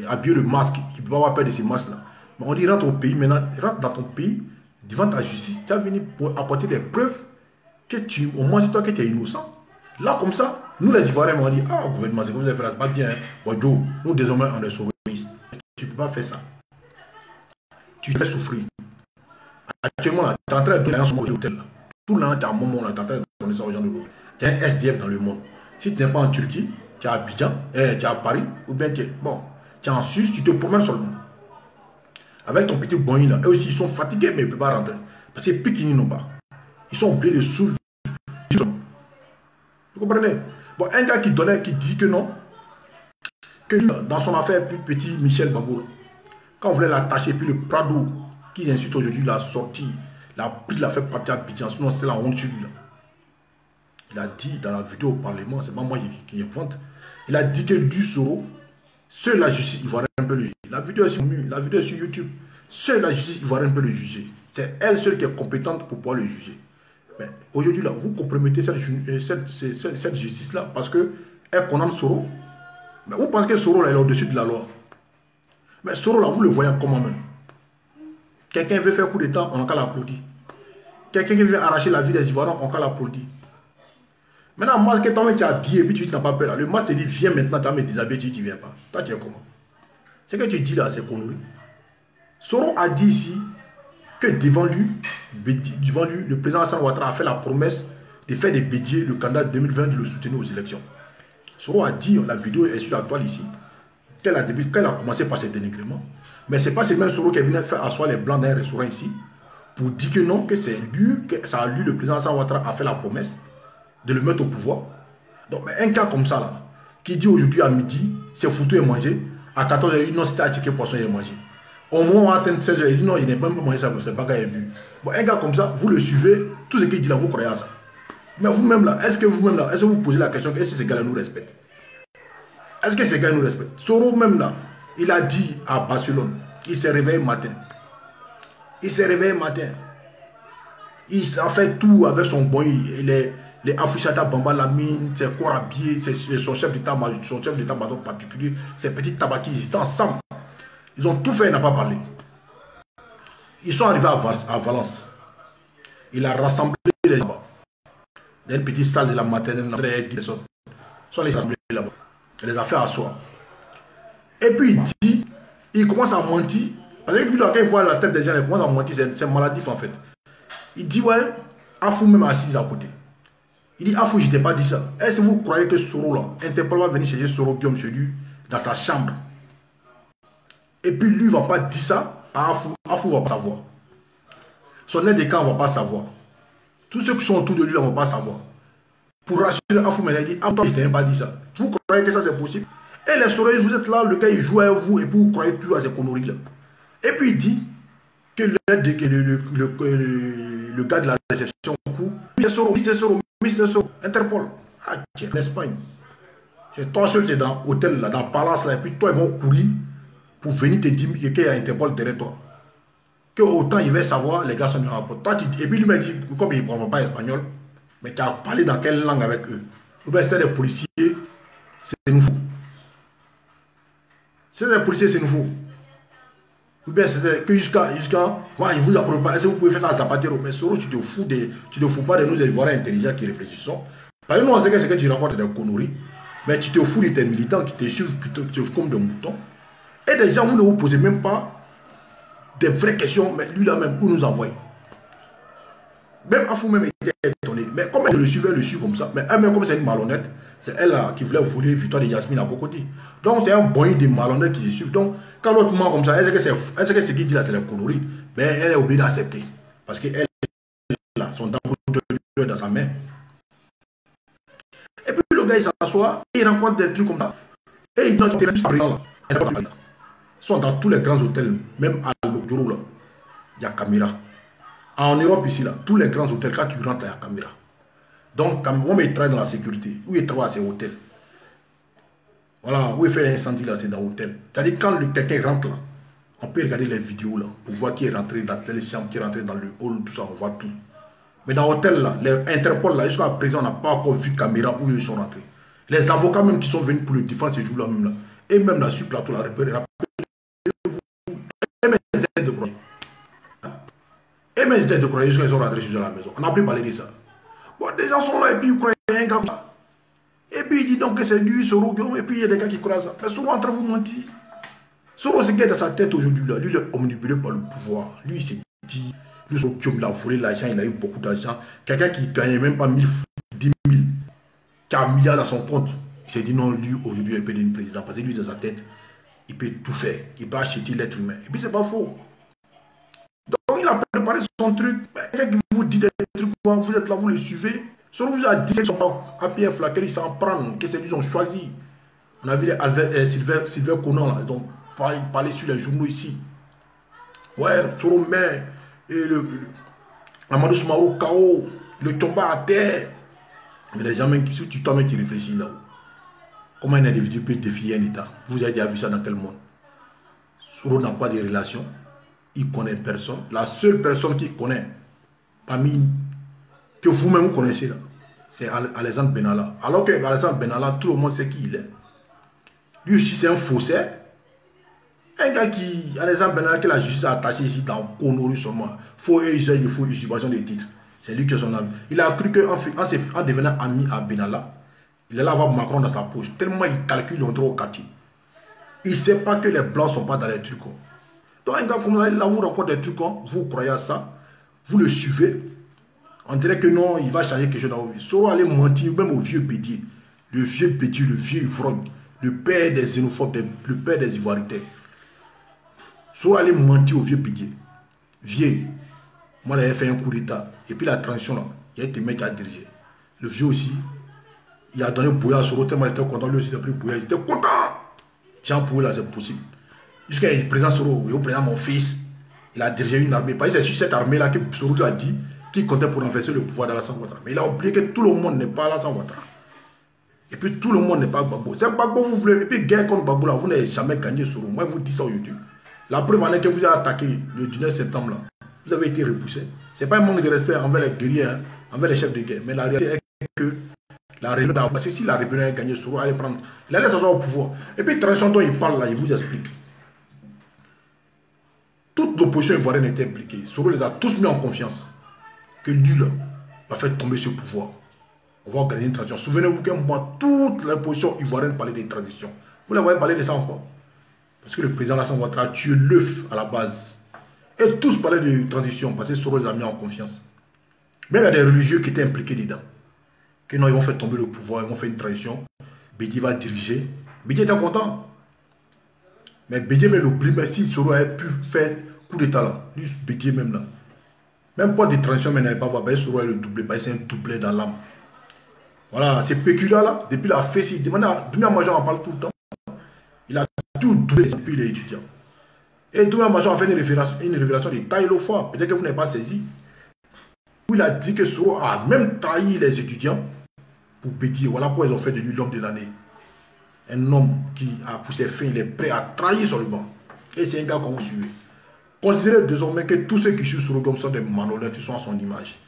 habillé le masque, qui ne peut pas avoir peur de ces masques là. Mais on dit rentre au pays maintenant, rentre dans ton pays, devant ta justice, tu as venu pour apporter des preuves que tu, au moins c'est toi qui es innocent. Là comme ça, nous les Ivoiriens on dit, ah gouvernement, c'est comme vous avez fait, c'est pas bien. Hein. Bon, nous désormais on est sauvés. Tu ne peux pas faire ça. Tu fais souffrir. Actuellement, tu es en train de donner un hôtel. Tout le monde, tu as un moment, tu es en train de donner ça aux gens de l'autre. Tu es un SDF dans le monde. Si tu n'es pas en Turquie, tu es à Abidjan, tu es à Paris, ou bien tu es en Suisse, tu te promènes seulement. Avec ton petit bonnie là, eux aussi ils sont fatigués, mais ils ne peuvent pas rentrer. Parce que Pikini n'ont pas. Ils sont obligés de soulever. Vous comprenez? Bon, un gars qui dit que non, que dans son affaire, plus petit Michel Babou, quand on voulait l'attacher, puis le Prado, qui insulte aujourd'hui, l'a sorti, l'a pris, l'a fait partir à Abidjan, sinon c'était la honte sur lui. Là. Il a dit dans la vidéo au Parlement, c'est pas moi qui invente, il a dit que du Soro, seule la justice ivoirienne peut le juger. La vidéo est sur YouTube. Seule la justice ivoirienne peut le juger. C'est elle seule qui est compétente pour pouvoir le juger. Mais aujourd'hui, là, vous compromettez cette justice-là parce qu'elle condamne Soro. Mais vous pensez que Soro là, est au-dessus de la loi. Mais Soro, là, vous le voyez comment même. Quelqu'un veut faire coup d'État, on a l'applaudit. Quelqu'un qui veut arracher la vie des Ivoiriens, on a l'applaudit. Maintenant, moi, que toi-même tu es habillé et puis tu n'as pas peur. Là. Le masque te dit, viens maintenant, tu as me déshabillé, tu ne viens pas. Toi, tu es comment? Ce que tu dis là, c'est connerie. Soro a dit ici que devant lui, le président Hassan Ouattara a fait la promesse de faire des Bédier, le candidat 2020, de le soutenir aux élections. Soro a dit, la vidéo est sur la toile ici, qu'elle a commencé par ses dénigrements. Mais ce n'est pas ce même Soro qui est venu faire asseoir les blancs dans un restaurant ici pour dire que non, que c'est lui, que ça a lui, le président Hassan Ouattara a fait la promesse de le mettre au pouvoir. Donc, mais un cas comme ça, là, qui dit aujourd'hui à midi, c'est foutu et manger, à 14h, il dit non, c'était à ticket poisson et manger. Au moment où on atteint 16h, il dit non, il n'est même pas mangé ça, c'est pas qu'il a vu. Bon, un gars comme ça, vous le suivez, tout ce qu'il dit là, vous croyez à ça. Mais vous-même là, est-ce que vous-même là, est-ce que vous posez la question, est-ce que ces gars-là nous respectent? Est-ce que ces gars nous respectent? Soro même là, il a dit à Barcelone, il s'est réveillé matin. Il s'est réveillé matin. Il a fait tout avec son bon, les Afouchata Bamba Lamine, ses corps habillés, son chef d'état-major particulier, ses petits tabaquis, ils étaient ensemble. Ils ont tout fait, il n'a pas parlé. Ils sont arrivés à Valence. Il a rassemblé les gens là-bas. Dans une petite salle de la maternelle, ils sont les rassemblés là-bas. Il les a fait asseoir. Et puis il commence à mentir. Parce que quand il voit la tête des gens, il commence à mentir, c'est maladif en fait. Il dit, ouais, Afou même assise à côté. Il dit, Afou, je t'ai pas dit ça. Est-ce que vous croyez que Soro, là, Interpol va venir chercher Soro Guillaume chez lui, dans sa chambre? Et puis lui, il ne va pas dire ça à Afou. Afou ne va pas savoir. Son aide de camp ne va pas savoir. Tous ceux qui sont autour de lui ne vont pas savoir. Pour rassurer Afou, il dit, Afou, je ne t'ai pas dit ça. Vous croyez que ça c'est possible? Et les Soroïs, vous êtes là, le gars, il joue avec vous, et puis vous croyez toujours à ces conneries-là. Et puis il dit que le gars de la réception coupe. Mister Soro, Interpol. Ah, tu es en Espagne. C'est toi seul, tu es dans l'hôtel, là, dans le palace, là, et puis toi, ils vont courir pour venir te dire qu'il y a Interpol derrière toi. Que autant il va savoir, les gars sont dans la porte. Toi, et puis lui m'a dit, comme il ne parle pas espagnol, mais tu as parlé dans quelle langue avec eux? Ou bien c'était des policiers, c'est nouveau. C'est des policiers, c'est nouveau. Ou bien c'était que jusqu'à ouais, il vous apprend pas. Est-ce que vous pouvez faire ça à Zapatero? Mais Soro, tu te fous pas de nous, les Ivoiriens intelligents qui réfléchissent. Parce que nous, on sait que c'est que tu racontes des conneries. Mais tu te fous de tes militants qui te suivent comme des moutons. Et des gens, vous ne vous posez même pas des vraies questions. Mais lui là même, où nous envoie? Même Afou même était étonné. Mais comme elle le suivait, elle le suit comme ça. Mais elle même, comme c'est une malhonnête, c'est elle là qui voulait voler Victoire de Yasmine à Cocody. Donc c'est un bonnet de malhonnêtes qui se suivent. Donc quand l'autre ment comme ça, est-ce que ce qu'il dit là c'est la connerie? Mais elle est obligée d'accepter. Parce qu'elle là, son dame dans sa main. Et puis le gars il s'assoit, il rencontre des trucs comme ça. Et il dit ils sont dans tous les grands hôtels, même à l'Ogoro là, il y a caméra. En Europe ici, là, tous les grands hôtels, quand tu rentres, il y a caméra. Donc, quand il travaille dans la sécurité, où il travaille à ces hôtels. Voilà, où il fait un incendie là, c'est dans l'hôtel. C'est-à-dire, quand quelqu'un rentre là, on peut regarder les vidéos là, pour voir qui est rentré dans telle chambre, qui est rentré dans le hall, tout ça, on voit tout. Mais dans l'hôtel, là, les Interpol, là, jusqu'à présent, on n'a pas encore vu caméra où ils sont rentrés. Les avocats même qui sont venus pour le défendre ces jours-là, même là, et même là, sur plateau, la rappelez-vous, et même les têtes de croyance. Et même les têtes de croyance, jusqu'à ils sont rentrés chez eux à la maison. On n'a plus parlé de ça. Bon, des gens sont là et puis ils croient qu'il y a un gars comme ça. Et puis il dit donc que c'est du Soro, et puis il y a des gars qui croient ça. Mais Soro est en train de vous mentir. Soro, ce qui est dans sa tête aujourd'hui, là, lui, il est omnibulé par le pouvoir. Lui, il s'est dit, lui, Soro, il a volé l'argent, il a eu beaucoup d'argent. Quelqu'un qui ne gagnait même pas 1000, 10 000, qui a un milliard dans son compte. Il s'est dit non, lui, aujourd'hui, il peut devenir président. Parce que lui, dans sa tête, il peut tout faire. Il peut acheter l'être humain. Et puis, c'est pas faux. Donc, il a préparé son truc. Quelqu'un qui vous dit des trucs, vous êtes là, vous le suivez. Soro vous a dit qu'ils sont pas à Pierre Flaquel, ils s'en prennent, que c'est lui qu'ils ont choisi. On a vu les Sylvain Conan, là, ils ont parlé sur les journaux ici. Ouais, Soro met et Amadou Soumarou KO, le Tchomba à terre. Mais les gens, même, si tu toi-même qui réfléchis là, comment un individu peut défier un État? Vous avez déjà vu ça dans quel monde? Soro n'a pas de relation, il connaît personne. La seule personne qu'il connaît, parmi que vous-même connaissez là, c'est Alexandre Benalla. Alors que Alexandre Benalla, tout le monde sait qui il est. Lui aussi, c'est un faussaire. Un gars qui, Alexandre Benalla, que la justice a attaché ici dans Conori seulement. Faux et usage de faux usurpation des titres. C'est lui qui est son ami. Il a cru qu'en devenant ami à Benalla, il allait avoir Macron dans sa poche. Tellement il calcule le droit au quartier. Il ne sait pas que les blancs ne sont pas dans les trucs. Donc un gars comme là, où rencontre des trucs, vous croyez à ça, vous le suivez. On dirait que non, il va changer quelque chose dans vos vies. Soro allait mentir même au vieux Bédier. Le vieux Bédier, le vieux ivrogne, le père des xénophobes, le père des ivoirités. Soro allait mentir au vieux Bédier. Vieux, moi, il avait fait un coup d'état. Et puis la transition, là, il y a des mecs qui a dirigé. Le vieux aussi, il a donné Bouya à Soro, tellement il était content. Lui aussi, il a pris Bouya, il était content. Jean Bouya, là, c'est possible. Jusqu'à il présente Soro, il présente mon fils. Il a dirigé une armée. Parce que c'est sur cette armée-là que Soro a dit qui comptait pour renverser le pouvoir d'Alassane Ouattara. Mais il a oublié que tout le monde n'est pas Alassane Ouattara. Et puis tout le monde n'est pas Gbagbo. C'est Gbagbo vous voulez. Et puis guerre contre Gbagbo là, vous n'avez jamais gagné Soro. Moi, je vous dis ça au YouTube. La preuve en est que vous avez attaqué le 19 septembre là. Vous avez été repoussé. Ce n'est pas un manque de respect envers les guerriers, hein, envers les chefs de guerre. Mais la réalité est que la rébellion, parce que si la rébellion a gagné Soro, allait prendre. Il allait s'asseoir au pouvoir. Et puis transition dont il parle là, il vous explique. Toute l'opposition ivoirienne était impliquée. Soro les a tous mis en confiance. Que lui là va faire tomber ce pouvoir. On va organiser une transition. Souvenez-vous qu'un mois, toute l'opposition ivoirienne parlait des transitions. Vous les voyez parler de ça encore? Parce que le président Alassane Ouattara a tué l'œuf à la base. Et tous parlaient de transition parce que Soro les a mis en confiance. Même il y a des religieux qui étaient impliqués dedans. Que non, ils vont faire tomber le pouvoir, ils vont faire une transition. Bédier va diriger. Bédier était content. Mais Bédier même l'oublie, mais si Soro avait pu faire coup d'état là, lui Bédier même là. Même pas de transition, mais n'allait pas voir. Ben, Soro est le doublé, c'est un doublé dans l'âme. Voilà, c'est péculier là, depuis la fête, il demande à Doumbia Major, en parle tout le temps. Il a tout doublé depuis les étudiants. Et Doumbia Major a fait une révélation de taille au foie. Peut-être que vous n'avez pas saisi. Où il a dit que Soro a même trahi les étudiants pour Bédier. Voilà pourquoi ils ont fait de lui l'homme de l'année. Un homme qui a poussé fin, il est prêt à trahir sur le banc. Et c'est un gars qu'on vous suivez. Considérez désormais que tous ceux qui suivent Soro Gomes sont des manoleurs qui sont à son image.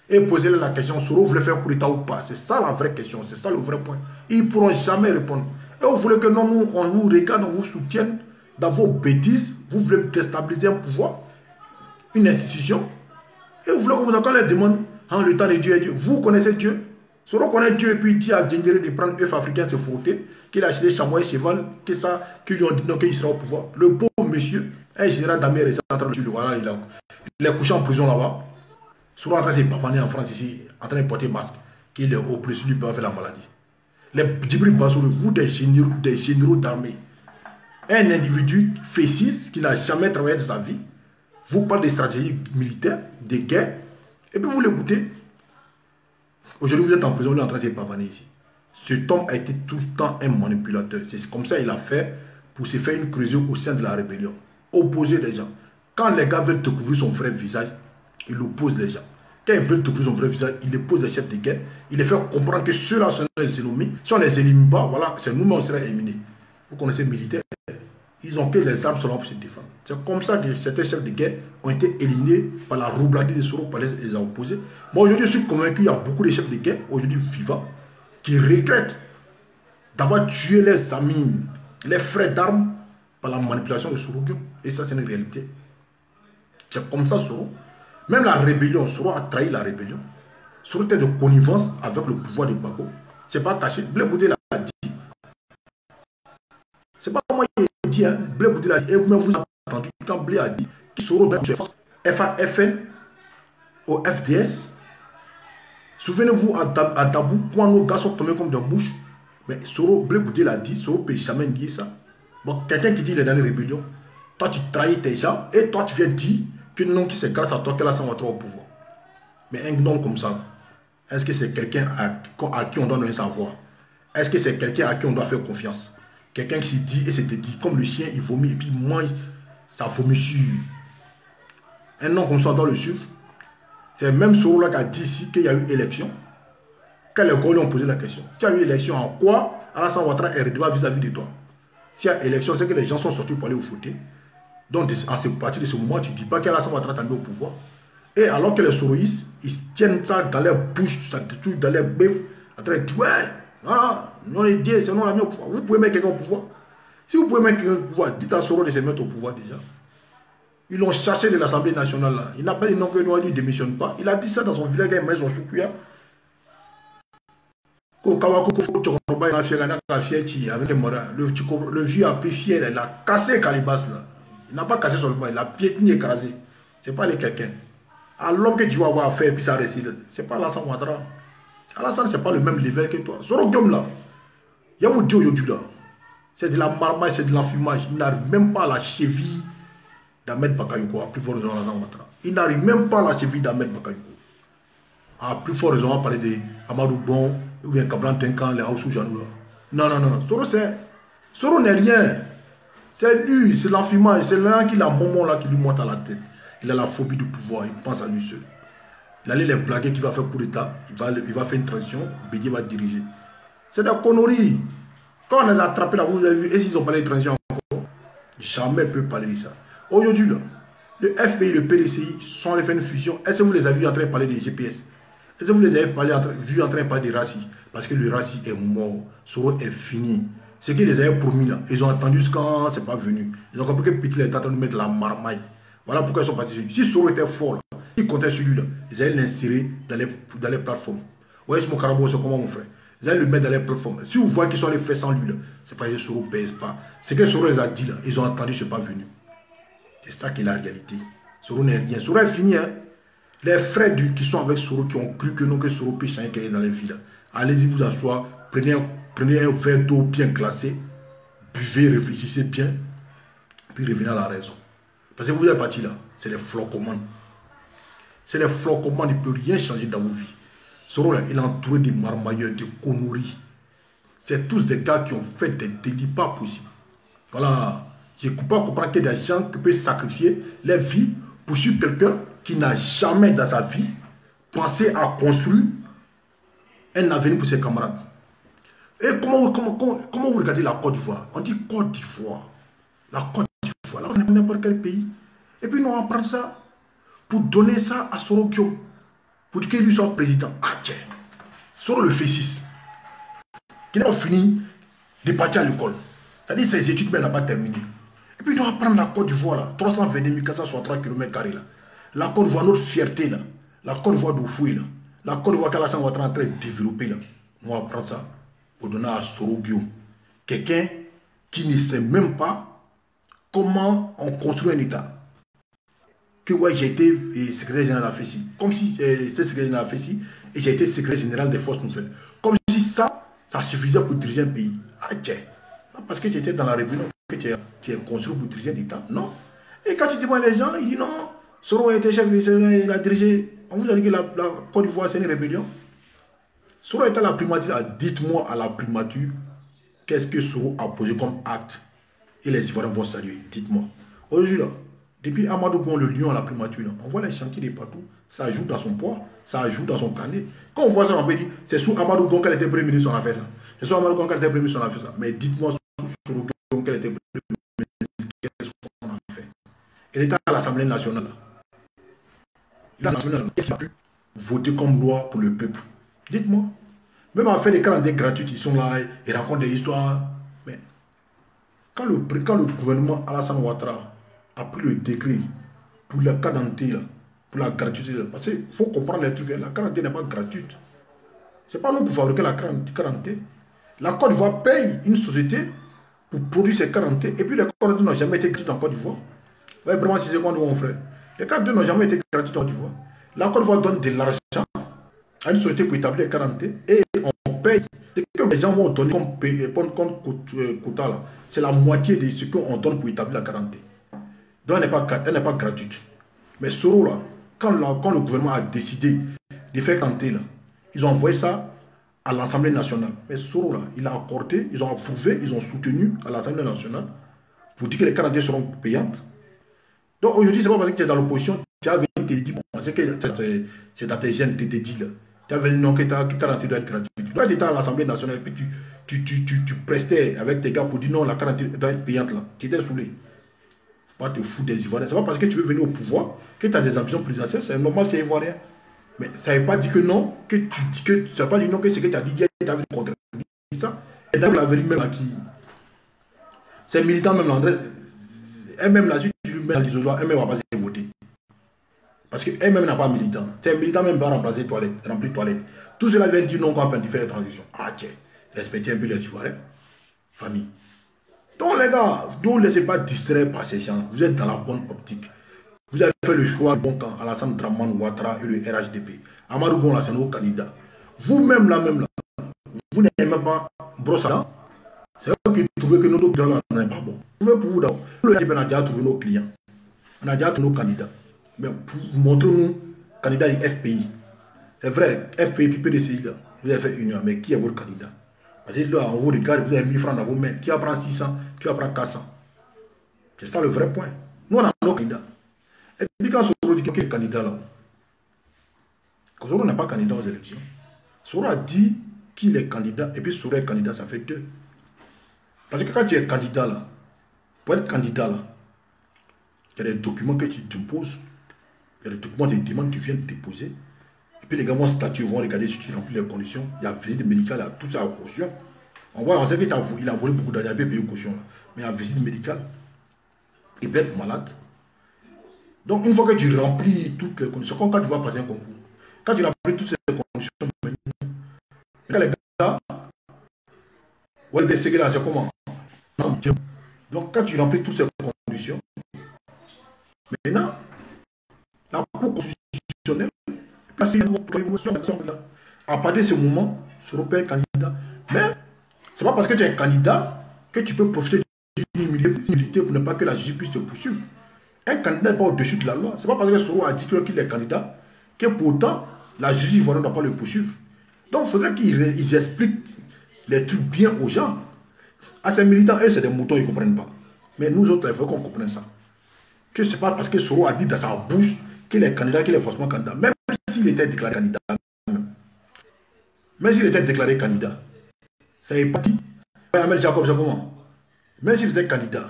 Et posez-leur la question, Soro voulait faire un coup d'état ou pas? C'est ça la vraie question, c'est ça le vrai point. Ils ne pourront jamais répondre. Et vous voulez que non, nous, on nous regarde, on vous soutienne dans vos bêtises. Vous voulez déstabiliser un pouvoir, une institution. Et vous voulez qu'on vous encore les demande, hein, le temps de Dieu est Dieu. Vous connaissez Dieu? Soro connaît Dieu et puis il dit à Djengere de prendre œuf africain, se frotter, qu'il a acheté chamois et cheval, qu'ils lui ont dit non, qu'il sera au pouvoir. Le beau monsieur, un général d'armée est en train de le voilà, il est couché en prison là-bas. Soro en train de se pavaner en France ici, en train de porter masque, qu'il est au plus, lui peut faire la maladie. Les Djibril Bazourou, vous des généraux d'armée, un individu féciste qui n'a jamais travaillé de sa vie, vous parlez de stratégie militaire, de guerre, et puis vous l'écoutez. Aujourd'hui, vous êtes en prison, il est en train de se pavaner ici. Cet homme a été tout le temps un manipulateur. C'est comme ça qu'il a fait pour se faire une creusure au sein de la rébellion. Opposer les gens. Quand les gars veulent découvrir son vrai visage, il oppose les gens. Quand ils veulent découvrir son vrai visage, il oppose les chefs de guerre. Il les fait comprendre que ceux-là sont les ennemis. Si on ne les élimine pas, voilà, c'est nous-mêmes on sera éliminés. Vous connaissez les militaires. Ils ont pris les armes seulement pour se défendre. C'est comme ça que certains chefs de guerre ont été éliminés par la roubladie de Soro par les opposés. Moi, aujourd'hui, je suis convaincu qu'il y a beaucoup de chefs de guerre, aujourd'hui vivants, qui regrettent d'avoir tué les amis, les frères d'armes par la manipulation de Soro. Et ça, c'est une réalité. C'est comme ça, Soro. Même la rébellion, Soro a trahi la rébellion. Soro était de connivence avec le pouvoir de Gbagbo. C'est pas caché. Blé Goudé l'a dit. C'est pas moi qui ai dit, hein. Blé Goudé l'a dit. Et vous-même, vous avez entendu quand Blé a dit que Soro doit FAFN au FDS. Souvenez-vous à Dabou, quand nos gars sont tombés comme des mouches. Mais Soro, Blé Goudé l'a dit, Soro ne peut jamais nier ça. Bon, quelqu'un qui dit qu'il est dans les rébellions, toi tu trahis tes gens et toi tu viens dire que non, que c'est grâce à toi qu'elle a 123 au pouvoir. Mais un homme comme ça, est-ce que c'est quelqu'un à qui on doit donner savoir? Est-ce que c'est quelqu'un à qui on doit faire confiance? Quelqu'un qui se dit et se dit, comme le chien, il vomit et puis il mange sa vomissure. Un homme comme ça, on doit le suivre. C'est même Soro là qui a dit ici qu'il y a eu élection. Quand les Congolais ont posé la question, tu as eu élection en quoi Alassane Ouattara est redevable vis-à-vis de toi? S'il y a élection, c'est que les gens sont sortis pour aller voter. Donc, à partir de ce moment, tu ne dis pas qu'Alassane Ouattara t'a mis au pouvoir. Et alors que les soroïstes, ils tiennent ça dans leur bouche, ça touche dans leur bœuf, en train de dire, ouais, ah, non, les dieux, c'est non la mis au pouvoir. Vous pouvez mettre quelqu'un au pouvoir. Si vous pouvez mettre quelqu'un au pouvoir, dites à Soro de se mettre au pouvoir déjà. Ils l'ont chassé de l'Assemblée nationale là. Il n'a pas dit non que nous, il ne démissionne pas. Il a dit ça dans son village, il a mis son choukuya. Le vieux a pris fier, il a cassé Calibas là. Il n'a pas cassé seulement, il a piétiné, écrasé. Ce n'est pas les quelqu'un. À l'homme que tu vas avoir affaire, puis ça récite, ce n'est pas Alassane Ouattara. Alassane, ce n'est pas le même level que toi. Soro Guillaume là, il y a mon Dieu aujourd'hui là. C'est de la marmaille, c'est de l'enfumage. Il n'arrive même pas à la cheville d'Ahmed Bakayoko, à plus fort raison Alassane Ouattara. Il n'arrive même pas à la cheville d'Ahmed Bakayoko. À plus fort raison, on va parler de Amadou Bon, ou bien Kablan Tenkan, les Haoussou Janou là. Non, non, non. Soro n'est rien. C'est lui, c'est l'enfumage. C'est l'un qui a un moment là qui lui monte à la tête. Il a la phobie du pouvoir, il pense à lui seul. Il allait les blaguer qu'il va faire coup d'État, il va faire une transition, Bédié va diriger. C'est de la connerie. Quand on les a attrapés là, vous avez vu, et s'ils ont parlé de transition encore, jamais ils peuvent parler de ça. Aujourd'hui là, le FPI, le PDCI sont allés faire une fusion. Est-ce que vous les avez vus en train de parler des GPS? Est-ce que vous les avez vus en train de parler des racis? Parce que le raci est mort, Soro est fini. Ce qu'ils les avaient promis là, ils ont attendu ce quand c'est pas venu. Ils ont compris que Petit est en train de mettre la marmaille. Voilà pourquoi ils sont partis sur lui. Si Soro était fort, là, ils comptaient sur lui, là, ils allaient l'insérer dans les plateformes. Vous voyez, ce mon carabo, c'est comment mon frère? Ils allaient le mettre dans les plateformes. Si vous voyez qu'ils sont allés faire sans lui, c'est parce que Soro ne pèse pas. Ce que Soro les a dit, là, ils ont attendu, ce n'est pas venu. C'est ça qui est la réalité. Soro n'est rien. Soro est fini. Hein? Les frères qui sont avec Soro, qui ont cru que non, que Soro peut changer quelqu'un dans les villes. Allez-y vous asseoir, prenez un verre d'eau bien glacé, buvez, réfléchissez bien, puis revenez à la raison. Parce que vous êtes parti là, c'est les flocomans. C'est les flocomans, il ne peut rien changer dans vos vies. Soro là, il est entouré de marmailleurs, de conneries. C'est tous des gars qui ont fait des délits pas possibles. Voilà. Je ne peux pas comprendre qu'il y a des gens qui peuvent sacrifier leur vie pour suivre quelqu'un qui n'a jamais dans sa vie pensé à construire un avenir pour ses camarades. Et comment vous regardez la Côte d'Ivoire? On dit Côte d'Ivoire. La Côte d'Ivoire, là, on est n'importe quel pays. Et puis nous, on prend ça pour donner ça à Soro Guillaume, pour qu'il lui soit président. Ah tiens, Soro le fait 6. Qui n'a pas fini de partir à l'école. C'est-à-dire ses études, mais il n'a pas terminé. Et puis, nous allons prendre la Côte d'Ivoire, là, 322 463 km². Là. La Côte d'Ivoire, notre fierté, là. La Côte d'Ivoire d'Oufoué, là. La Côte d'Ivoire qu'Alassane Ouattara est en train de développer, là. Nous allons prendre ça pour donner à Soro Guillaume. Quelqu'un qui ne sait même pas comment on construit un État. Que ouais, j'ai été secrétaire général de la FECI. Comme si j'étais secrétaire général de la FECI et j'ai été secrétaire général des forces nouvelles. Comme si ça suffisait pour diriger un pays. Ah tiens. Parce que tu étais dans la rébellion, que tu es construit pour diriger l'État. Non. Et quand tu demandes les gens, ils disent non, Soro a été chef, il a dirigé. On vous a dit que la Côte d'Ivoire, c'est une rébellion. Soro était à la primature. Dites-moi à la primature, qu'est-ce que Soro a posé comme acte? Et les Ivoiriens vont saluer. Dites-moi. Aujourd'hui, là, depuis Amadou Bon, le lion à la primature, là, on voit les chantiers de partout. Ça ajoute dans son poids, ça ajoute dans son carnet. Quand on voit ça, on peut dire, c'est sous Amadou Bon qu'elle était premier ministre, on a fait ça. C'est sous Amadou Bon qu'elle était premier ministre, on a fait ça. Mais dites-moi, Soro Guillaume, qu'elle était premier ministre, qu'est-ce qu'on a fait. Il était à l'Assemblée nationale. L'Assemblée nationale, qu'est-ce qu'il a pu voter comme loi pour le peuple? Dites-moi. Même à faire des calendriers gratuits, ils sont là, ils racontent des histoires. Mais quand le gouvernement Alassane Ouattara a pris le décret pour la cadentité, pour la gratuité, parce qu'il faut comprendre les trucs, la cadentité n'est pas gratuite. Ce n'est pas nous qui fabriquons la cadentité. La Côte d'Ivoire paye une société pour produire ces cadentités, et puis les cadentités n'ont jamais été gratuites en Côte d'Ivoire. Ouais, vraiment, c'est ce qu'on dit, mon frère. Les cadentités n'ont jamais été gratuites en Côte d'Ivoire. La Côte d'Ivoire donne de l'argent à une société pour établir les cadentités, et on paye. Ce que les gens vont donner comme quota, c'est la moitié de ce qu'on donne pour établir la cadentité. Donc, elle n'est pas gratuite. Mais Soro, là, quand le gouvernement a décidé de faire cadentité, là, ils ont envoyé ça à l'Assemblée nationale. Mais Soro, là, il a accordé, ils ont approuvé, ils ont soutenu à l'Assemblée nationale pour dire que les cadentités seront payantes. Donc aujourd'hui, c'est pas parce que tu es dans l'opposition, tu as venu te dire, bon, c'est dans tes gènes, tu te dis là. Tu as venu non, que ta cadentité doit être gratuite. Toi, tu étais à l'Assemblée nationale et puis tu prestais avec tes gars pour dire non, la cadentité doit être payante là. Tu étais saoulé. Pas te foutre des Ivoiriens. C'est pas parce que tu veux venir au pouvoir que tu as des ambitions présidentielles, c'est normal, tu es Ivoirien. Mais ça ne veut pas dire que non, que tu dis que ça ne veut pas dire non que ce que tu as dit hier, tu as vu contre ça. Et dans la vérité même là qui. Ces militants même là, elle-même là, si tu lui mets dans l'isoloir, elle-même va pas se voter. Parce qu'elle-même n'a pas militant. Ces militants même vont remplacer toilette, remplir toilette. Tout cela vient dire non quand on faire la transition. Ah tiens, respectez un peu les Ivoiriens. Famille. Donc les gars, ne laissez pas distraire par ces gens. Vous êtes dans la bonne optique. Vous avez fait le choix du bon camp, Alassane Dramane Ouattara et le RHDP. Amadou Bon, là, c'est nos candidats. Vous-même, là, vous n'aimez pas Brossard. C'est eux qui trouvent que nos clients n'est pas bon. Pour vous, le RHDP, on a déjà trouvé nos clients. On a déjà trouvé nos candidats. Mais montrez-nous, candidat du FPI. C'est vrai, FPI puis PDCI, là, vous avez fait union, mais qui est votre candidat? Parce que là, on vous regarde, vous avez 1000 francs dans vos mains. Qui va prendre 600, qui va prendre 400? C'est ça le vrai point. Nous, on a nos candidats. Et puis quand Soro dit qu'il est candidat là, Soro n'est pas candidat aux élections. Soro a dit qu'il est candidat, et puis Soro est candidat, ça fait deux. Parce que quand tu es candidat là, pour être candidat là, il y a des documents que tu te poses, il y a des documents, des demandes que tu viens de déposer, et puis les gars vont statuer, vont regarder si tu remplis les conditions, il y a visite médicale, il y a tout ça à caution. On sait qu'il a volé beaucoup d'argent, il a payé une caution, là. Mais il y a visite médicale, il peut être malade. Donc, une fois que tu remplis toutes les conditions, comme quand tu vas passer un concours, quand tu remplis toutes ces conditions, quand les gars, ouais, des séquelles, c'est comment? Donc, quand tu remplis toutes ces conditions, maintenant, la Cour constitutionnelle, à partir de ce moment, Soro peut être candidat. Mais, ce n'est pas parce que tu es candidat que tu peux profiter d'une immunité pour ne pas que la justice puisse te poursuivre. Un candidat n'est pas au-dessus de la loi. Ce n'est pas parce que Soro a dit qu'il est candidat que pourtant la justice ne doit pas le poursuivre. Donc il faudrait qu'ils expliquent les trucs bien aux gens. À ces militants, eux, c'est des moutons, ils ne comprennent pas. Mais nous autres, il faut qu'on comprenne ça. Que ce n'est pas parce que Soro a dit dans sa bouche qu'il est candidat, qu'il est forcément candidat. Même s'il était déclaré candidat. Même s'il était déclaré candidat. Ça ne veut pas dire. Même s'il était candidat,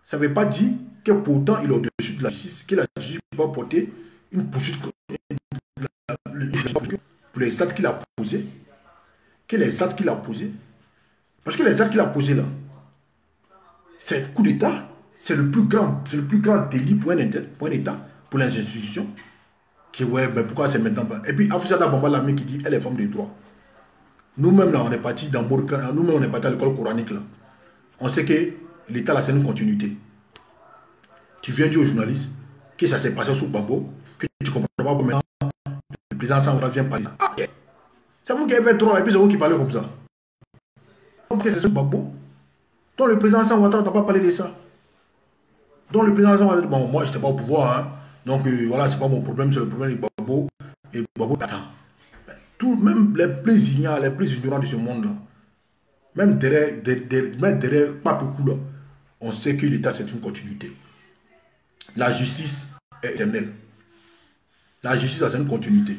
ça ne veut pas dire que pourtant il est au-dessus de la justice, que la justice va porter une poursuite pour les actes qu'il a posés, parce que les actes qu'il a posés là, c'est le coup d'État, c'est le plus grand délit pour un État, pour les institutions, qui ouais, mais pourquoi c'est maintenant pas? Et puis Afoussata Bamba Lamé qui dit elle est femme de droit. Nous-mêmes là, on est parti dans Bourkana, nous-mêmes on est parti à l'école coranique là. On sait que l'État là c'est une continuité. Tu viens dire aux journalistes que ça s'est passé sous Babo, que tu ne comprends pas maintenant, le président Sangra vient parler. Ah, yeah. C'est vous qui avez fait trop, et puis c'est vous qui parlez comme ça. Donc c'est sous Babo. Donc le président Sangra n'a pas parlé de ça. Donc le président Sangra dit, bon, moi je n'étais pas au pouvoir, hein. Donc voilà, c'est pas mon problème, c'est le problème de Babo. Et Babo, attends. Tout, même les plus ignorants, les plus ignorants de ce monde-là, même derrière pas beaucoup là, on sait que l'État c'est une continuité. La justice est éternelle. La justice a une continuité.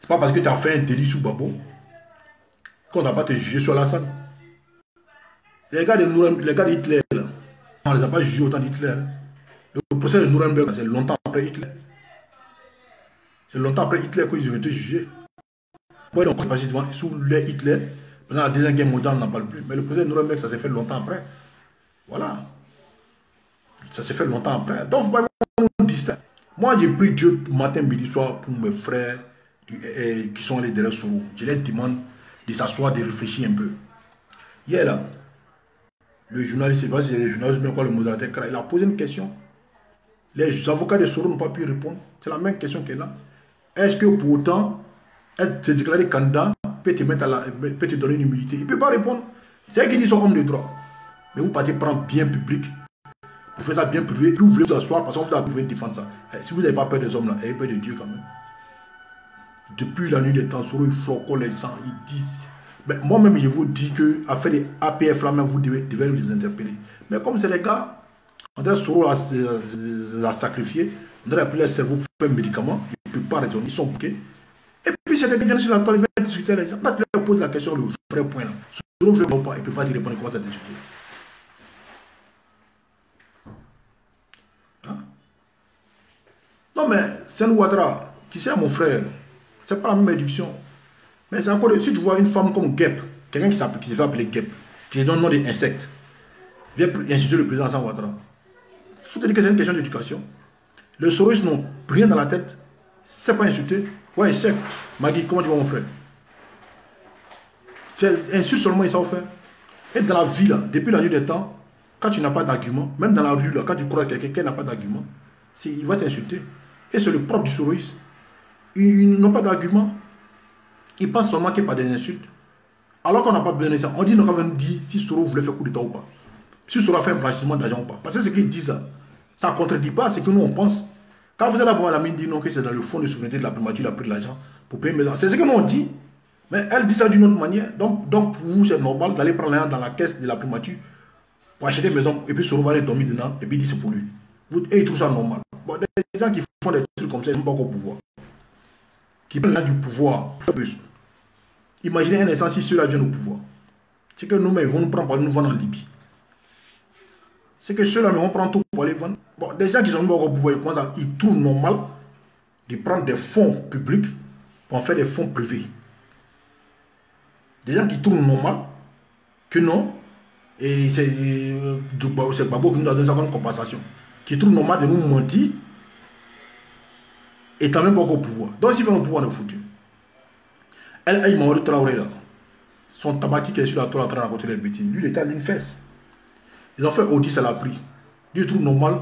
C'est pas parce que tu as fait un délit sous Babo qu'on n'a pas te juger sur la scène. Les gars d'Hitler, là, On ne les a pas jugés autant d'Hitler. Hein. Le procès de Nuremberg, c'est longtemps après Hitler. C'est longtemps après Hitler qu'ils ont été jugés. Bon, donc, c'est passé devant, sous les Hitler. Maintenant, la deuxième guerre mondiale, on n'en parle plus. Mais le procès de Nuremberg, ça s'est fait longtemps après. Voilà. Ça s'est fait longtemps après. Donc, vous nous distinguer. Moi, j'ai pris Dieu matin, midi, soir pour mes frères qui sont allés derrière Soro. Je leur demande de s'asseoir, de réfléchir un peu. Hier, là, le journaliste, c'est le journaliste, mais quoi, le modérateur, il a posé une question. Les avocats de Soro n'ont pas pu répondre. C'est la même question qu'elle a. Est-ce que pour autant, être déclaré candidat peut te donner une immunité? Il ne peut pas répondre. C'est eux qui disent sont hommes de droit. Mais vous partez prendre bien public. Vous faites ça bien privé. Vous voulez vous asseoir parce que vous pouvez défendre ça. Si vous n'avez pas peur des hommes là, ayez peur de Dieu quand même. Depuis la nuit des temps, Soro, il faut les gens, ils disent. Mais moi-même, je vous dis que à faire des APF là, même vous devez les interpeller. Mais comme c'est les gars, on dirait Soro a sacrifié, on dirait appeler le cerveau pour faire un médicament, ils ne peuvent pas raisonner, ils sont bloqués. Et puis c'est des gens sur la table, ils viennent discuter les gens. Quand tu leur poses la question, le vrai point là, Soro ne veut pas, il ne peut pas te répondre, il commence à discuter. Hein? Non mais, Sen Ouattara, tu sais mon frère, c'est pas la même éducation. Mais c'est encore, si tu vois une femme comme Guep, quelqu'un qui se fait appeler Guep, qui se donne le nom d'insecte, vient insulter le président Alassane Ouattara. Je te dis que c'est une question d'éducation. Les Soros n'ont rien dans la tête. C'est pas insulter. Ouais, c'est Magui, comment tu vas mon frère? C'est insulte seulement, ils savent faire. Et dans la vie, là, depuis la nuit des temps, quand tu n'as pas d'argument, même dans la rue, là, quand tu crois quelqu'un qui n'a pas d'argument, il va t'insulter. Et c'est le propre du Soros. Ils n'ont pas d'argument. Ils pensent seulement qu'il n'y a pas des insultes. Alors qu'on n'a pas besoin de ça. On dit, on dit si Soro voulait faire coup d'État ou pas. Si Soro a fait un blanchissement d'argent ou pas. Parce que ce qu'ils disent, ça ne contredit pas ce que nous on pense. Quand vous êtes là-bas, la mine dit non, que c'est dans le fonds de souveraineté de la primature, il a pris de l'argent pour payer mes gens. C'est ce que nous on dit. Mais elle dit ça d'une autre manière. Donc pour vous, c'est normal d'aller prendre l'argent dans la caisse de la primature pour acheter des maisons et puis Soro va aller dormir dedans et puis il dit c'est pour lui. Et ils trouvent ça normal. Bon, des gens qui font des trucs comme ça, ils ne sont pas au pouvoir. Qui prennent du pouvoir. Imaginez un instant si ceux-là viennent au pouvoir. C'est que nous-mêmes, ils vont nous prendre pour aller nous vendre en Libye. C'est que ceux-là, ils vont prendre tout pour aller vendre. Bon, des gens qui sont au pouvoir, ils trouvent normal de prendre des fonds publics pour en faire des fonds privés. Des gens qui trouvent normal que non, et c'est Babo qui nous a donné ça comme compensation, qui trouvent normal de nous mentir et quand même pas au pouvoir. Donc, s'ils viennent au pouvoir, on est foutu. Elle m'a dit Traoré là. Son tabac qui est sur la toile en train de raconter les bêtises. Lui, il était à l'une fesse. Ils ont fait audit, ça l'a pris. Lui, il trouve normal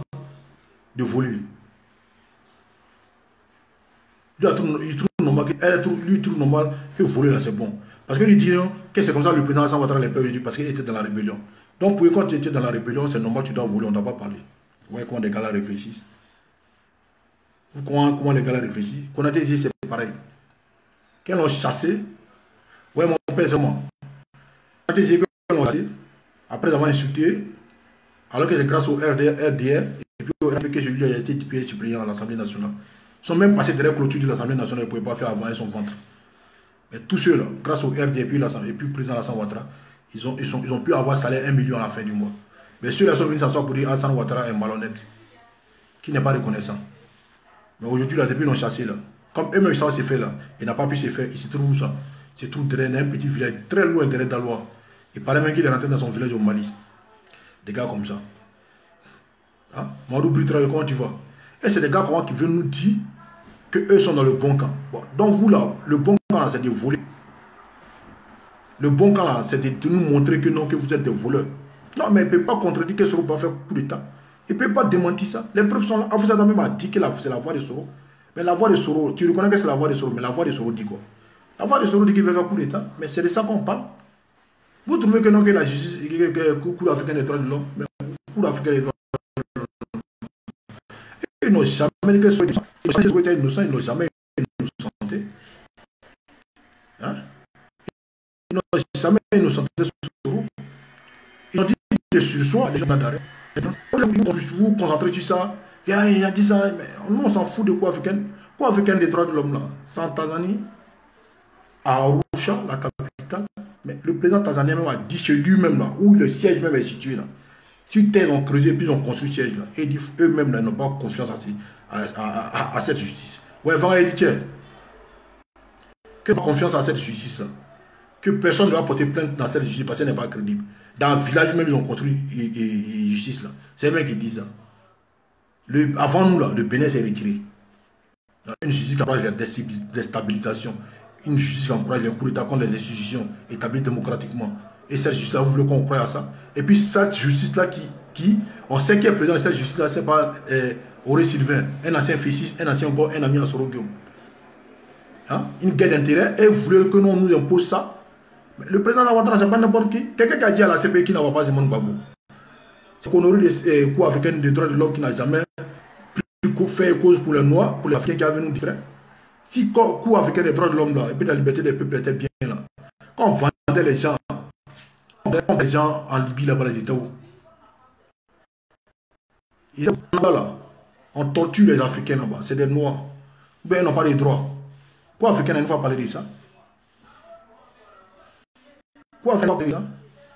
de voler. Lui, il trouve normal lui, trouve normal que voler là, c'est bon. Parce que lui dit que c'est comme ça le président Alassane Ouattara les peurs, parce qu'il était dans la rébellion. Donc, pour quand tu étais dans la rébellion, c'est normal, tu dois voler, on ne doit pas parler. Vous voyez comment les gars là réfléchissent. Comment les gars là réfléchissent. Qu'on a dit, c'est pareil. Quand ils l'ont chassé, ouais, mon père, c'est moi. Quand ils l'ont chassé, après avoir insulté, alors que c'est grâce au RDR et puis au RDR que je lui ai été député suppléant à l'Assemblée nationale. Ils sont même passés derrière la clôture de l'Assemblée nationale, ils ne pouvaient pas faire avancer son ventre. Mais tous ceux-là, grâce au RDR et puis le président Alassane Ouattara, ils ont pu avoir salaire 1 million à la fin du mois. Mais ceux-là sont venus s'asseoir pour dire Alassane Ouattara est malhonnête, qui n'est pas reconnaissant. Mais aujourd'hui, là, depuis qu'ils l'ont chassé, là, comme eux-mêmes ça s'est fait là, il n'a pas pu se faire, il se trouve où ça? Il se trouve derrière un petit village très loin derrière Daloa. Il paraît même qu'il est rentré dans son village au Mali. Des gars comme ça. Hein? Madou Britra, comment tu vois? Et c'est des gars qui veulent nous dire qu'eux sont dans le bon camp. Bon, donc vous là, le bon camp là, c'est de voler. Le bon camp là, c'est de nous montrer que non, que vous êtes des voleurs. Non, mais il ne peut pas contredire que Soro ne peut pas faire coup d'État. Il ne peut pas démentir ça. Les preuves sont là. Vous avez même dit que c'est la voix de Soro. Mais la voix de Soro, tu reconnais que c'est la voix de Soro, mais la voix de Soro dit quoi? La voix de Soro dit qu'il veut faire coup d'État, mais c'est de ça qu'on parle. Vous trouvez que non, que la justice, que le Cour africain des droits de l'homme, mais le Cour africain des droits de l'homme, ils n'ont jamais dit que Soro était innocent, ils n'ont jamais innocenté. Hein? Ils n'ont jamais innocenté Soro. Ils ont dit de sursoir, des gens d'arrêt. Vous vous concentrez sur ça. Il a dit ça, mais nous on s'en fout de quoi africaine. Quoi africaine des droits de l'homme là? C'est en Tanzanie, à Arusha, la capitale. Mais le président tanzanien même a dit chez lui-même là, où le siège même est situé là. Sur terre, ils ont creusé, puis ils ont construit siège là. Et eux-mêmes n'ont pas confiance à cette justice. Ouais, vraiment, il dit, tiens, que pas confiance à cette justice là. Que personne ne va porter plainte dans cette justice parce qu'elle n'est pas crédible. Dans le village même, ils ont construit une justice là. C'est eux-mêmes qui disent ça. Avant nous là, le Bénin s'est retiré. Une justice qui encourage la déstabilisation. Une justice qui encourage les coups d'État contre les institutions établies démocratiquement. Et cette justice-là, vous voulez qu'on croie à ça? Et puis cette justice-là on sait qui est président de cette justice-là, c'est pas Auré Sylvain, un ancien fils, un ancien gars, un ami à Sorogium. Hein? Une guerre d'intérêt, et vous voulez que nous nous impose ça? Mais le président de la Ouattara, c'est pas n'importe qui. Quelqu'un qui a dit à la CPI qui n'en va pas Simone Gbagbo. C'est qu'on aurait des cours africains des droits de l'homme qui n'a jamais fait cause pour les Noirs, pour les Africains qui avaient nous différents. Si le cours africain des droits de l'homme là, et puis la liberté des peuples était bien là, quand on vendait les gens, en Libye là-bas, les États où ils sont là, on torture les Africains là-bas, c'est des Noirs. Ben, ils n'ont pas de droits. Quoi africain, il ne faut pas parler de ça? Quoi africain, parler de ça?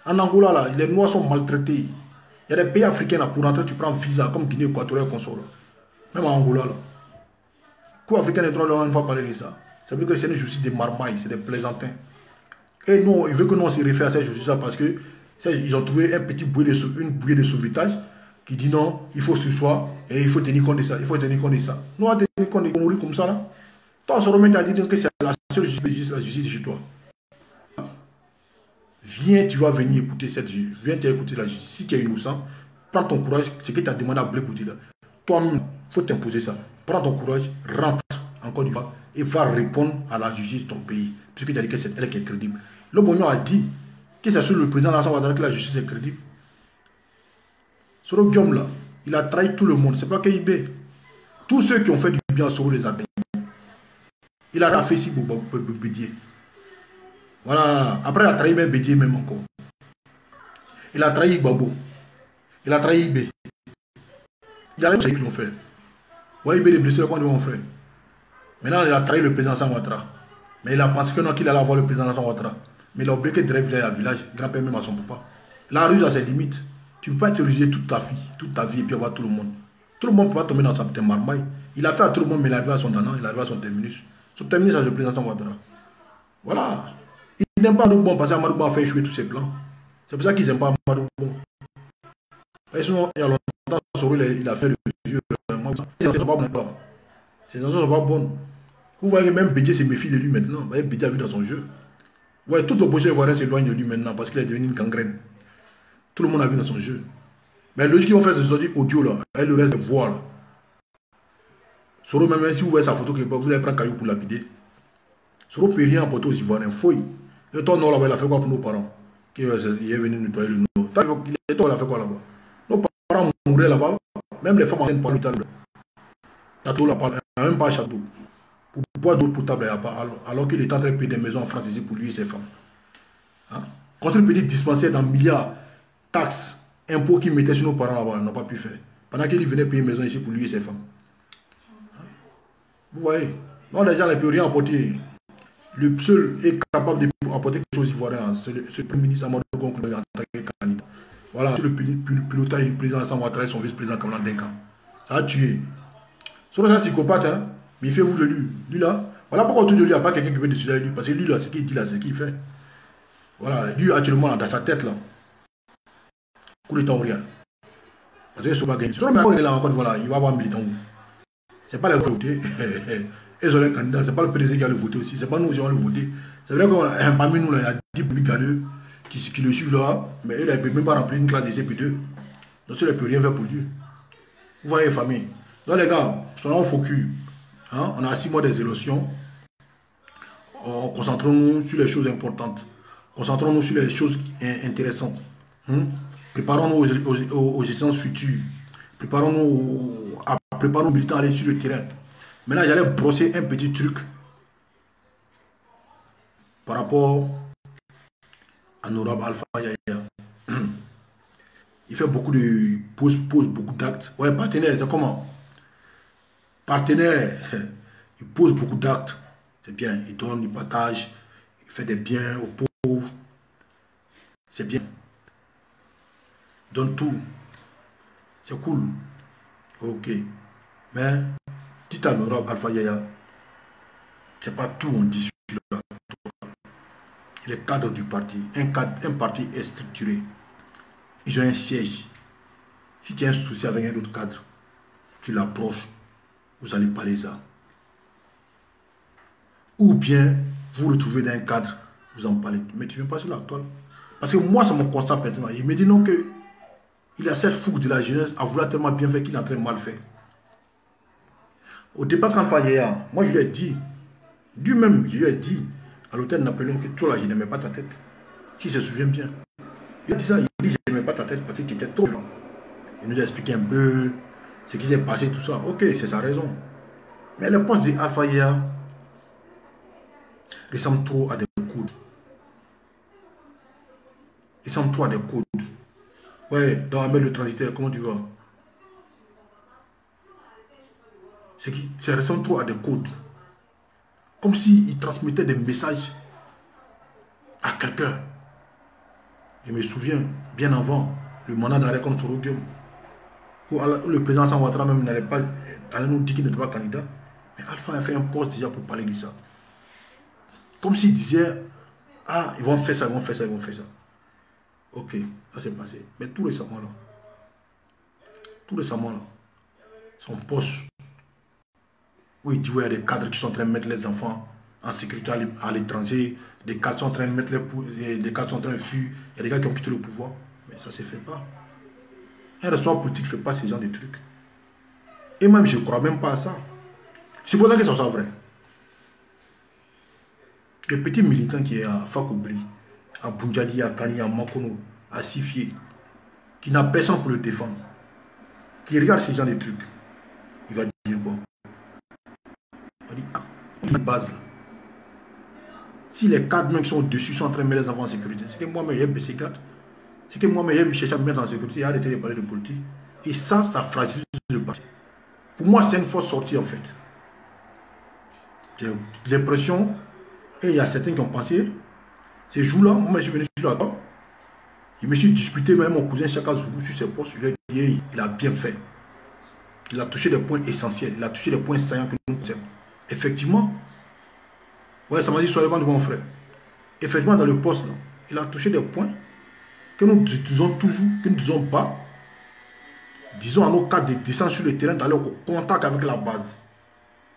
En Angola là, les Noirs sont maltraités. Il y a des pays africains là, pour rentrer, tu prends visa comme Guinée équatoriale, console. Même en Angola là. Quoi africain des droits de l'homme, il ne faut pas parler de ça. C'est plus que c'est une justice des marmailles, c'est des plaisantins. Et non, il veut que nous on se réfère à cette justice-là parce que ils ont trouvé un petit une bouée de sauvetage qui dit non, il faut se soir et il faut tenir compte de ça. Il faut tenir compte de ça. Nous, on va tenir compte de mourir comme ça là. Toi, on se remet à dire que c'est la seule justice, la justice chez toi. Viens, tu vas venir écouter cette justice. Viens t'écouter la justice. Si tu es innocent, prends ton courage. Ce que tu as demandé à écouter là. Toi-même, il faut t'imposer ça. Prends ton courage, rentre en Côte d'Ivoire et va répondre à la justice de ton pays. Puisque tu as dit que c'est elle qui est crédible. Le Bognon a dit que c'est sur le président Alassane Ouattara que la justice est crédible. Soro Guillaume là, il a trahi tout le monde. C'est pas KIB. Tous ceux qui ont fait du bien à Soro les a payés. Il a fait ici pour Bédier. Voilà. Après, il a trahi même Bédier même encore. Il a trahi Babo. Il a trahi IB. Il a trahi ce qu'ils ont fait. Ouais, IB les blessés, comment ils vont faire? Maintenant, il a trahi le président Alassane Ouattara. Mais il a pensé que non, qu'il allait avoir le président Alassane Ouattara. Mais il a oublié que derrière village à village, grand-père même à son papa. La rue a ses limites. Tu ne peux pas terroriser toute ta vie et puis avoir tout le monde. Tout le monde ne peut pas tomber dans sa petite marmaille. Il a fait à tout le monde, mais il arrive à son donnant, il arrive à son terminus. Son terminus, c'est le président Ouattara. Voilà. Il n'aime pas Amadou Bon parce qu'Amadou Bon a fait échouer tous ses plans. C'est pour ça qu'ils n'aiment pas Amadou Bon. Et sinon, il y a longtemps, il a fait le jeu. Ces enfants ne sont pas bons. Ces enfants ne sont pas bons. Vous voyez, même Bédié se méfie de lui maintenant. Vous voyez, Bédié a vu dans son jeu. Vous voyez, toute l'opposition ivoirienne s'éloigne de lui maintenant parce qu'il est devenu une gangrène. Tout le monde a vu dans son jeu. Mais logique qu'ils vont faire, c'est sortir audio là. Et le reste, de voix là. Soro, même si vous voyez sa photo, vous allez prendre caillou pour lapider. Soro ne peut rien apporter aux Ivoiriens. Fouille. Le temps nord là-bas, il a fait quoi pour nos parents? Il est venu nettoyer le nord. Il a fait quoi là-bas? Nos parents mouraient là-bas. Même les femmes enceintes par l'hôpital. Château là, il n'y a même pas château. Pour boire d'eau potable, il n'y a pas. Alors qu'il est en train de payer des maisons en France ici pour lui et ses femmes. Hein? Contre le petit dispensaire dans milliards, taxes, impôts qu'il mettait sur nos parents là-bas, ils n'ont pas pu faire. Pendant qu'il venait payer une maison ici pour lui et ses femmes. Hein? Vous voyez? Non, les gens ne peuvent rien apporter. Le seul est capable d'apporter quelque chose ivoirien, c'est le Premier ministre Amadou Gon en tant que candidat. Voilà, c'est le pilotage du président Alassane Ouattara et son vice-président Kamlan Denka. Ça a tué. C'est un psychopathe, hein? Mais il fait vous de lui. Lui là, voilà pourquoi autour de lui, il n'y a pas quelqu'un qui peut décider de lui. Parce que lui là, ce qu'il dit là, c'est ce qu'il fait. Voilà, lui actuellement dans sa tête là. Coup d'état ou rien. Parce que ce n'est pas gagné. Sur le là encore, voilà, il va avoir un militant. Ce n'est pas les voter. Ils ont un candidat, ce n'est pas le président qui a le voté aussi. Ce n'est pas nous qui allons le voter. C'est vrai que parmi nous, là, il y a 10 publics galeux qui le suivent là, mais il ne peut même pas remplir une classe de CP2. Donc il ne peut rien faire pour lui. Vous voyez, famille. Donc les gars, soyons focus. Hein? On a 6 mois des élections. Concentrons-nous sur les choses importantes. Concentrons-nous sur les choses intéressantes. Hein? Préparons-nous aux échéances futures. Préparons-nous aux militants à aller sur le terrain. Maintenant, j'allais brosser un petit truc par rapport à Honorable Alpha Yaya. Il fait beaucoup de pose beaucoup d'actes. Ouais, partenaire, c'est comment? Partenaire, il pose beaucoup d'actes. C'est bien. Il donne, il partage, il fait des biens aux pauvres. C'est bien. Il donne tout. C'est cool. Ok. Mais, dites à l'honorable Alpha Yaya, c'est pas tout on dit sur la. Les cadres du parti. Un parti est structuré. Ils ont un siège. Si tu as un souci avec un autre cadre, tu l'approches, vous allez parler ça. Ou bien, vous retrouvez dans un cadre, vous en parlez. Mais tu ne viens pas sur la toile. Parce que moi, c'est mon constat maintenant. Il me dit non que il a cette fougue de la jeunesse à vouloir tellement bien faire qu'il est en train de mal faire. Au départ, quand Fayea, moi je lui ai dit, lui-même, je lui ai dit à l'hôtel Napoléon que toi là, je n'aimais pas ta tête. Si je me souviens bien. Il a dit ça, il dit je n'aimais pas ta tête parce que tu étais trop violent. Il nous a expliqué un peu ce qui s'est passé, tout ça. Ok, c'est sa raison. Mais le poste de Alpha ressemble trop à des codes. Il ressemble trop à des codes. Ouais, dans Ahmed le transitaire, comment tu vas? Ça ressemble trop à des codes. Comme s'il transmettait des messages à quelqu'un. Je me souviens, bien avant, le mandat d'arrêt contre Soroguem, où le président San Ouattara même n'allait pas, allait nous dire qu'il n'était pas candidat. Mais Alpha a fait un poste déjà pour parler de ça. Comme s'il disait, ah, ils vont faire ça, ils vont faire ça, ils vont faire ça. Ok, ça s'est passé. Mais tout récemment là, son poste, où il dit, ouais, il y a des cadres qui sont en train de mettre les enfants en sécurité à l'étranger, des cadres sont en train de mettre des cadres sont en train de fuir, il y a des gars qui ont quitté le pouvoir. Mais ça ne se fait pas. Un responsable politique ne fait pas ce genre de trucs. Et même, je ne crois même pas à ça. C'est pour ça que ça soit vrai. Le petit militant qui est à Fakobri, à Bundiali, à Kani, à Makono, à Sifié, qui n'a personne pour le défendre, qui regarde ce genre de trucs, il va dire quoi? Il va dire, ah, une base là. Si les cadres même qui sont au-dessus sont en train de mettre les enfants en sécurité, c'est que moi-même j'ai baissé cadre. C'est que moi-même j'ai cherché à me mettre en sécurité et arrêter de parler de politique. Et ça fragilise le parti. Pour moi, c'est une fausse sortie en fait. J'ai l'impression, et il y a certains qui ont pensé, ces jours-là, moi je suis venu sur la table, je me suis disputé même mon cousin Chaka Zoulou sur ses postes, je lui ai dit, hey, il a bien fait. Il a touché des points essentiels, il a touché des points saillants que nous concernons. Effectivement, ouais, ça m'a dit, soyez quand de mon frère. Effectivement, dans le poste, là, il a touché des points que nous disons toujours, que nous ne disons pas. Disons à nos cadres de descendre sur le terrain, d'aller au contact avec la base.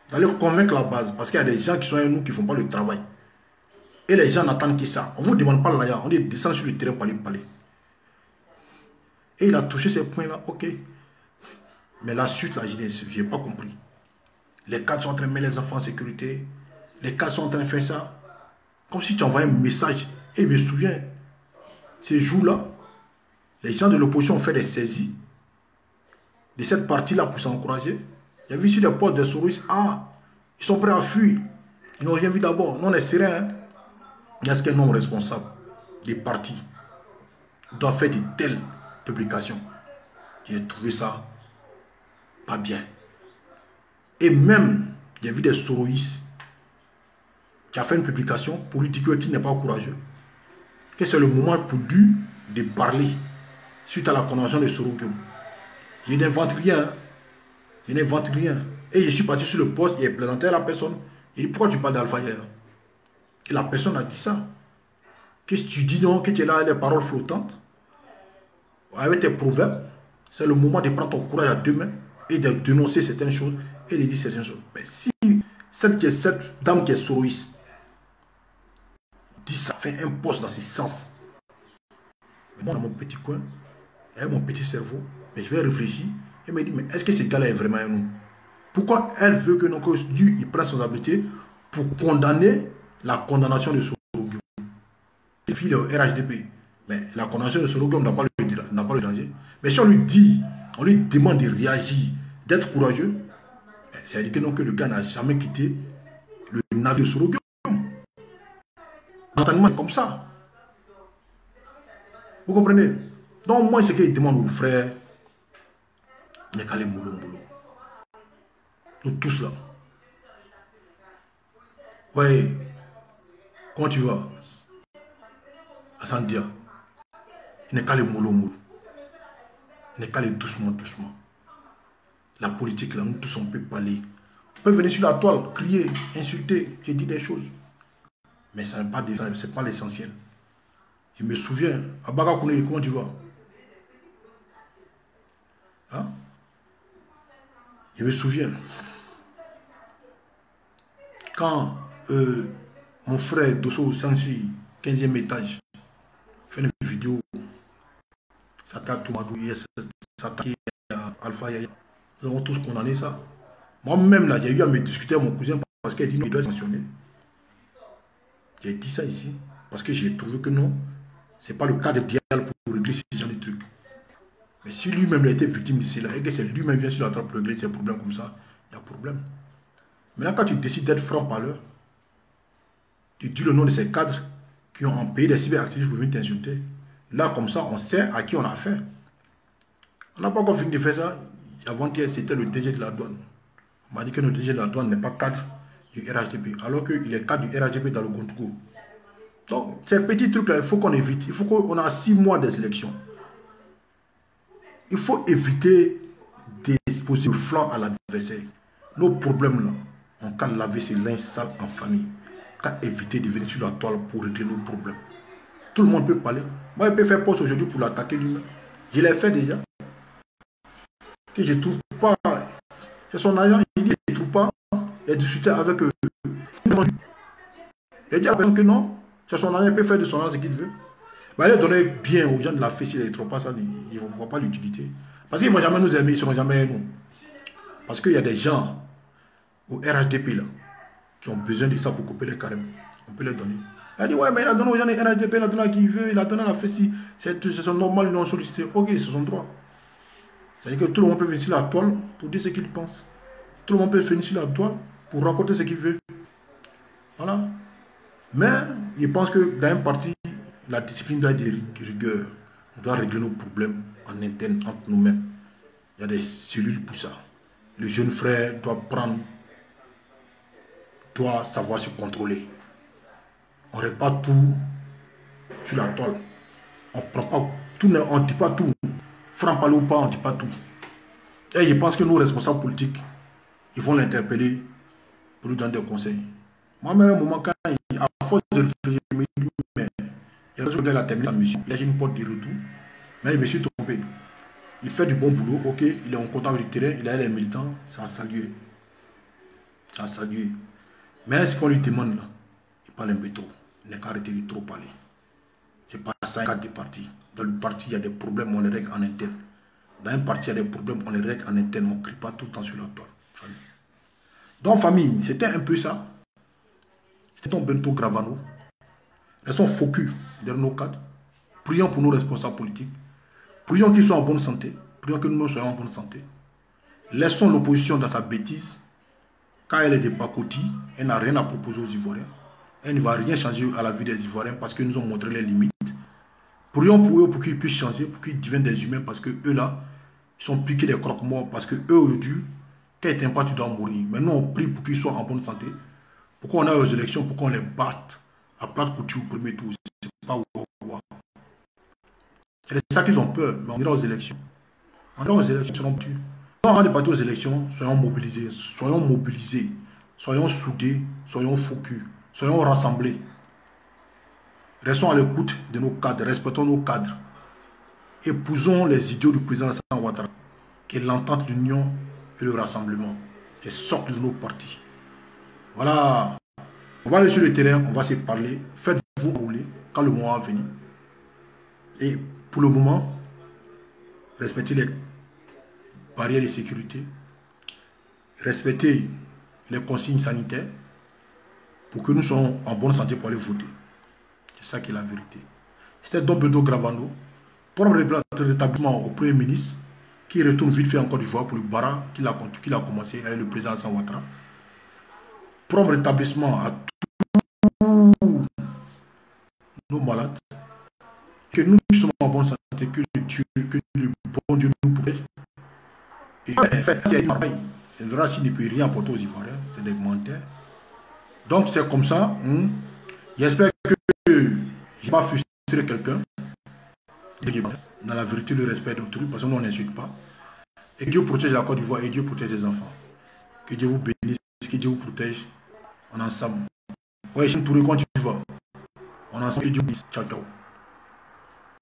D'aller convaincre la base. Parce qu'il y a des gens qui sont avec nous qui ne font pas le travail. Et les gens n'attendent que ça. On ne vous demande pas l'aya, on dit descendre sur le terrain pour aller parler. Et il a touché ces points-là, ok. Mais la suite, là, je n'ai pas compris. Les cadres sont en train de mettre les enfants en sécurité. Les cadres sont en train de faire ça. Comme si tu envoyais un message. Et je me souviens, ces jours-là, les gens de l'opposition ont fait des saisies de cette partie-là pour s'encourager. Il y a vu sur les postes des souris, ah, ils sont prêts à fuir. Ils n'ont rien vu d'abord. Non, on est serein. Il y a ce qu'un nombre responsable des partis doit faire de telles publications. J'ai trouvé ça pas bien. Et même, j'ai vu des soroïstes qui a fait une publication pour lui dire qu'il n'est pas courageux. Que c'est le moment pour lui de parler suite à la convention de Sorogum. Je n'invente rien. Hein. Je n'invente rien. Et je suis parti sur le poste et présenté à la personne. Il dit, pourquoi tu parles d'Alpha hier? Et la personne a dit ça. Qu'est-ce que tu dis donc que tu es là avec les paroles flottantes? Avec tes proverbes, c'est le moment de prendre ton courage à deux mains et de dénoncer certaines choses et de dire certaines choses. Mais si cette dame qui est soroïste dit ça, fait un poste dans ce sens. Mais moi, dans mon petit coin, avec mon petit cerveau, mais je vais réfléchir et me dire, mais est-ce que ce gars-là est vraiment un nous? Pourquoi elle veut que Dieu prenne son habilité pour condamner la condamnation de Sorogum? Les filles de RHDP. Mais la condamnation de Sorogum n'a pas le danger. Mais si on lui dit, on lui demande de réagir, d'être courageux, ça veut dire que, non, que le gars n'a jamais quitté le navire de Sorogum. L'entraînement est comme ça. Vous comprenez? Donc moi, ce qu'il demande aux frères, il n'y a qu'à les moulons. Nous tous là. Ouais, comment tu vas? Assandia. Il n'est qu'à les moulons. n'est qu'à aller doucement, doucement. La politique, là, nous tous, on peut parler. On peut venir sur la toile, crier, insulter, te dire des choses. Mais ce n'est pas l'essentiel. Je me souviens, à Bagakoune, comment tu vas? Hein? Je me souviens, quand mon frère Dosso Sansi, 15e étage, fait une vidéo, s'attaque Toumadou, s'attaque à Alpha Yaya. Nous avons tous condamné ça. Moi-même, là, j'ai eu à me discuter avec mon cousin parce qu'il a dit non, il doit être sanctionné. J'ai dit ça ici parce que j'ai trouvé que non, ce n'est pas le cadre idéal pour régler ce genre de trucs. Mais si lui-même a été victime ici, là, et que c'est lui-même vient sur la table pour régler ces problèmes comme ça, il y a problème. Maintenant, quand tu décides d'être franc-parleur, tu dis le nom de ces cadres qui ont payé des cyberactifs pour venir t'insulter. Là, comme ça, on sait à qui on a affaire. On n'a pas encore fini de faire ça. Avant-hier, c'était le DG de la douane. On m'a dit que le DG de la douane n'est pas cadre du RHDP, alors qu'il est cadre du RHDP dans le Gontougo. Donc, ces petits trucs-là, il faut qu'on évite. Il faut qu'on a 6 mois des élections. Il faut éviter d'exposer le flanc à l'adversaire. Nos problèmes-là, on peut laver ses linges sales en famille. Qu'à éviter de venir sur la toile pour régler nos problèmes. Tout le monde peut parler. Moi, je peux faire poste aujourd'hui pour l'attaquer lui-même. Je l'ai fait déjà. Que je ne trouve pas. C'est son agent, il dit qu'il ne trouve pas. Il a discuté avec eux. Il dit à la personne que non. C'est son agent, il peut faire de son agent ce qu'il veut. Bah, il a donné bien aux gens de la fête, s'il ne trouve pas ça, ils ne voient pas l'utilité. Parce qu'ils ne vont jamais nous aimer, ils ne seront jamais nous. Parce qu'il y a des gens au RHDP là, qui ont besoin de ça pour couper les carèmes. On peut les donner. Elle a dit, ouais, mais il a donné aux gens des RHDP, il a donné à qui il veut, il a donné à la FECI. C'est normal, ils l'ont sollicité. Ok, c'est son droit. C'est-à-dire que tout le monde peut venir sur la toile pour dire ce qu'il pense. Tout le monde peut venir sur la toile pour raconter ce qu'il veut. Voilà. Mais je pense que dans un parti, la discipline doit être de rigueur. On doit régler nos problèmes en interne, entre nous-mêmes. Il y a des cellules pour ça. Le jeune frère doit savoir se contrôler. On ne règle pas tout sur la toile. On prend pas tout, on ne dit pas tout. Franc-parler ou pas, on ne dit pas tout. Et je pense que nos responsables politiques, ils vont l'interpeller pour lui donner des conseils. Moi-même, à un moment, quand à force de réfléchir, je me dis, mais il a terminé sa mission. Il a une porte de retour, mais je me suis trompé. Il fait du bon boulot, ok, il est en contact du terrain, il a les militants, ça a salué. Ça a salué. Mais ce qu'on lui demande là, il parle un peu trop. Il n'a qu'à arrêter de trop parler. C'est pas ça un cadre de parti. Dans le parti, il y a des problèmes, on les règle en interne. Dans un parti, il y a des problèmes, on les règle en interne, on ne crie pas tout le temps sur la toile. Donc, famille, c'était un peu ça. C'était ton Bento Gravano. Restons focus derrière nos cadres. Prions pour nos responsables politiques. Prions qu'ils soient en bonne santé. Prions que nous soyons en bonne santé. Laissons l'opposition dans sa bêtise. Quand elle est de pacotille, elle n'a rien à proposer aux Ivoiriens. Elle ne va rien changer à la vie des Ivoiriens parce qu'ils nous ont montré les limites. Prions pour eux pour qu'ils puissent changer, pour qu'ils deviennent des humains parce que eux là, ils sont piqués des croque-morts parce que eux aujourd'hui, quand ils t'aiment pas, tu dois mourir. Maintenant, on prie pour qu'ils soient en bonne santé. Pourquoi on a aux élections, pourquoi on les batte à plate couture au premier tour. C'est pas c'est ça qu'ils ont peur, mais on ira aux élections. On ira aux élections, ils seront tués. Avant de partir aux élections, soyons mobilisés, soyons soudés, soyons focus, soyons rassemblés. Restons à l'écoute de nos cadres, respectons nos cadres. Épousons les idiots du président Alassane Ouattara, qui est l'entente, l'union et le rassemblement. C'est sorte de nos partis. Voilà. On va aller sur le terrain, on va se parler. Faites-vous rouler quand le moment va venir. Et pour le moment, respectez les barrières de sécurité, respectez les consignes sanitaires pour que nous soyons en bonne santé pour aller voter. C'est ça qui est la vérité. C'était Don Bento Gravano, pour rétablissement au Premier ministre, qui retourne vite fait en Côte d'Ivoire pour le bara qu'il a commencé avec le président Alassane Ouattara. Prompt rétablissement à tous nos malades. Que nous sommes en bonne santé, que le bon Dieu nous protège. Et c'est pareil. Le racine ne peut rien apporter aux Ivoiriens, c'est des commentaires. Donc c'est comme ça. J'espère que je n'ai pas frustré quelqu'un. Dans la vérité, le respect d'autrui, parce que nous, on n'insulte pas. Et que Dieu protège la Côte d'Ivoire et Dieu protège les enfants. Que Dieu vous bénisse, que Dieu vous protège. On est ensemble. Ouais, je suis Touré, quand tu vas. On est ensemble, que Dieu vous bénisse. Ciao, ciao.